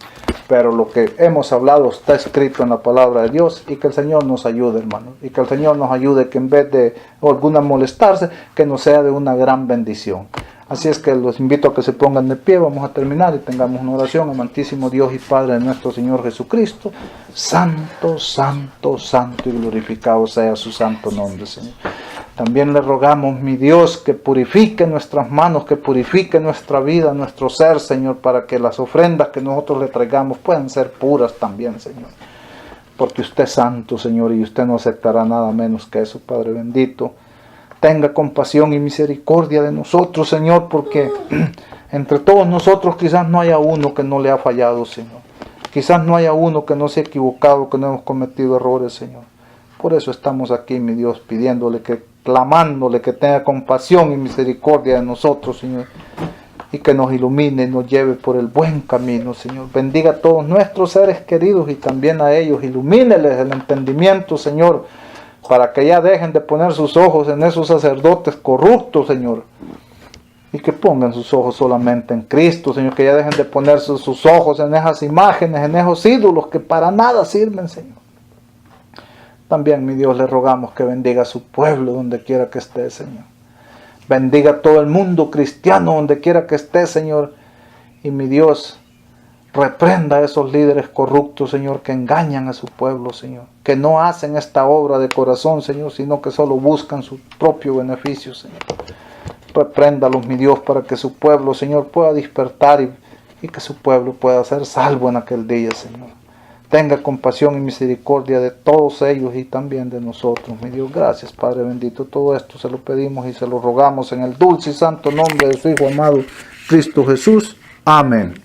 Pero lo que hemos hablado está escrito en la palabra de Dios, y que el Señor nos ayude, hermanos. Y que el Señor nos ayude, que en vez de alguna molestarse, que nos sea de una gran bendición. Así es que los invito a que se pongan de pie. Vamos a terminar y tengamos una oración. Amantísimo Dios y Padre de nuestro Señor Jesucristo, santo, santo, santo y glorificado sea su santo nombre, Señor. También le rogamos, mi Dios, que purifique nuestras manos, que purifique nuestra vida, nuestro ser, Señor, para que las ofrendas que nosotros le traigamos puedan ser puras también, Señor. Porque usted es santo, Señor, y usted no aceptará nada menos que eso, Padre bendito. Tenga compasión y misericordia de nosotros, Señor, porque entre todos nosotros quizás no haya uno que no le ha fallado, Señor. Quizás no haya uno que no se ha equivocado, que no hemos cometido errores, Señor. Por eso estamos aquí, mi Dios, pidiéndole, clamándole que tenga compasión y misericordia de nosotros, Señor, y que nos ilumine y nos lleve por el buen camino, Señor. Bendiga a todos nuestros seres queridos y también a ellos. Ilumíneles el entendimiento, Señor, para que ya dejen de poner sus ojos en esos sacerdotes corruptos, Señor, y que pongan sus ojos solamente en Cristo, Señor, que ya dejen de poner sus ojos en esas imágenes, en esos ídolos que para nada sirven, Señor. También, mi Dios, le rogamos que bendiga a su pueblo donde quiera que esté, Señor. Bendiga a todo el mundo cristiano donde quiera que esté, Señor. Y mi Dios, reprenda a esos líderes corruptos, Señor, que engañan a su pueblo, Señor. Que no hacen esta obra de corazón, Señor, sino que solo buscan su propio beneficio, Señor. Repréndalos, mi Dios, para que su pueblo, Señor, pueda despertar y que su pueblo pueda ser salvo en aquel día, Señor. Tenga compasión y misericordia de todos ellos y también de nosotros, mi Dios. Gracias, Padre bendito. Todo esto se lo pedimos y se lo rogamos en el dulce y santo nombre de su Hijo amado, Cristo Jesús. Amén.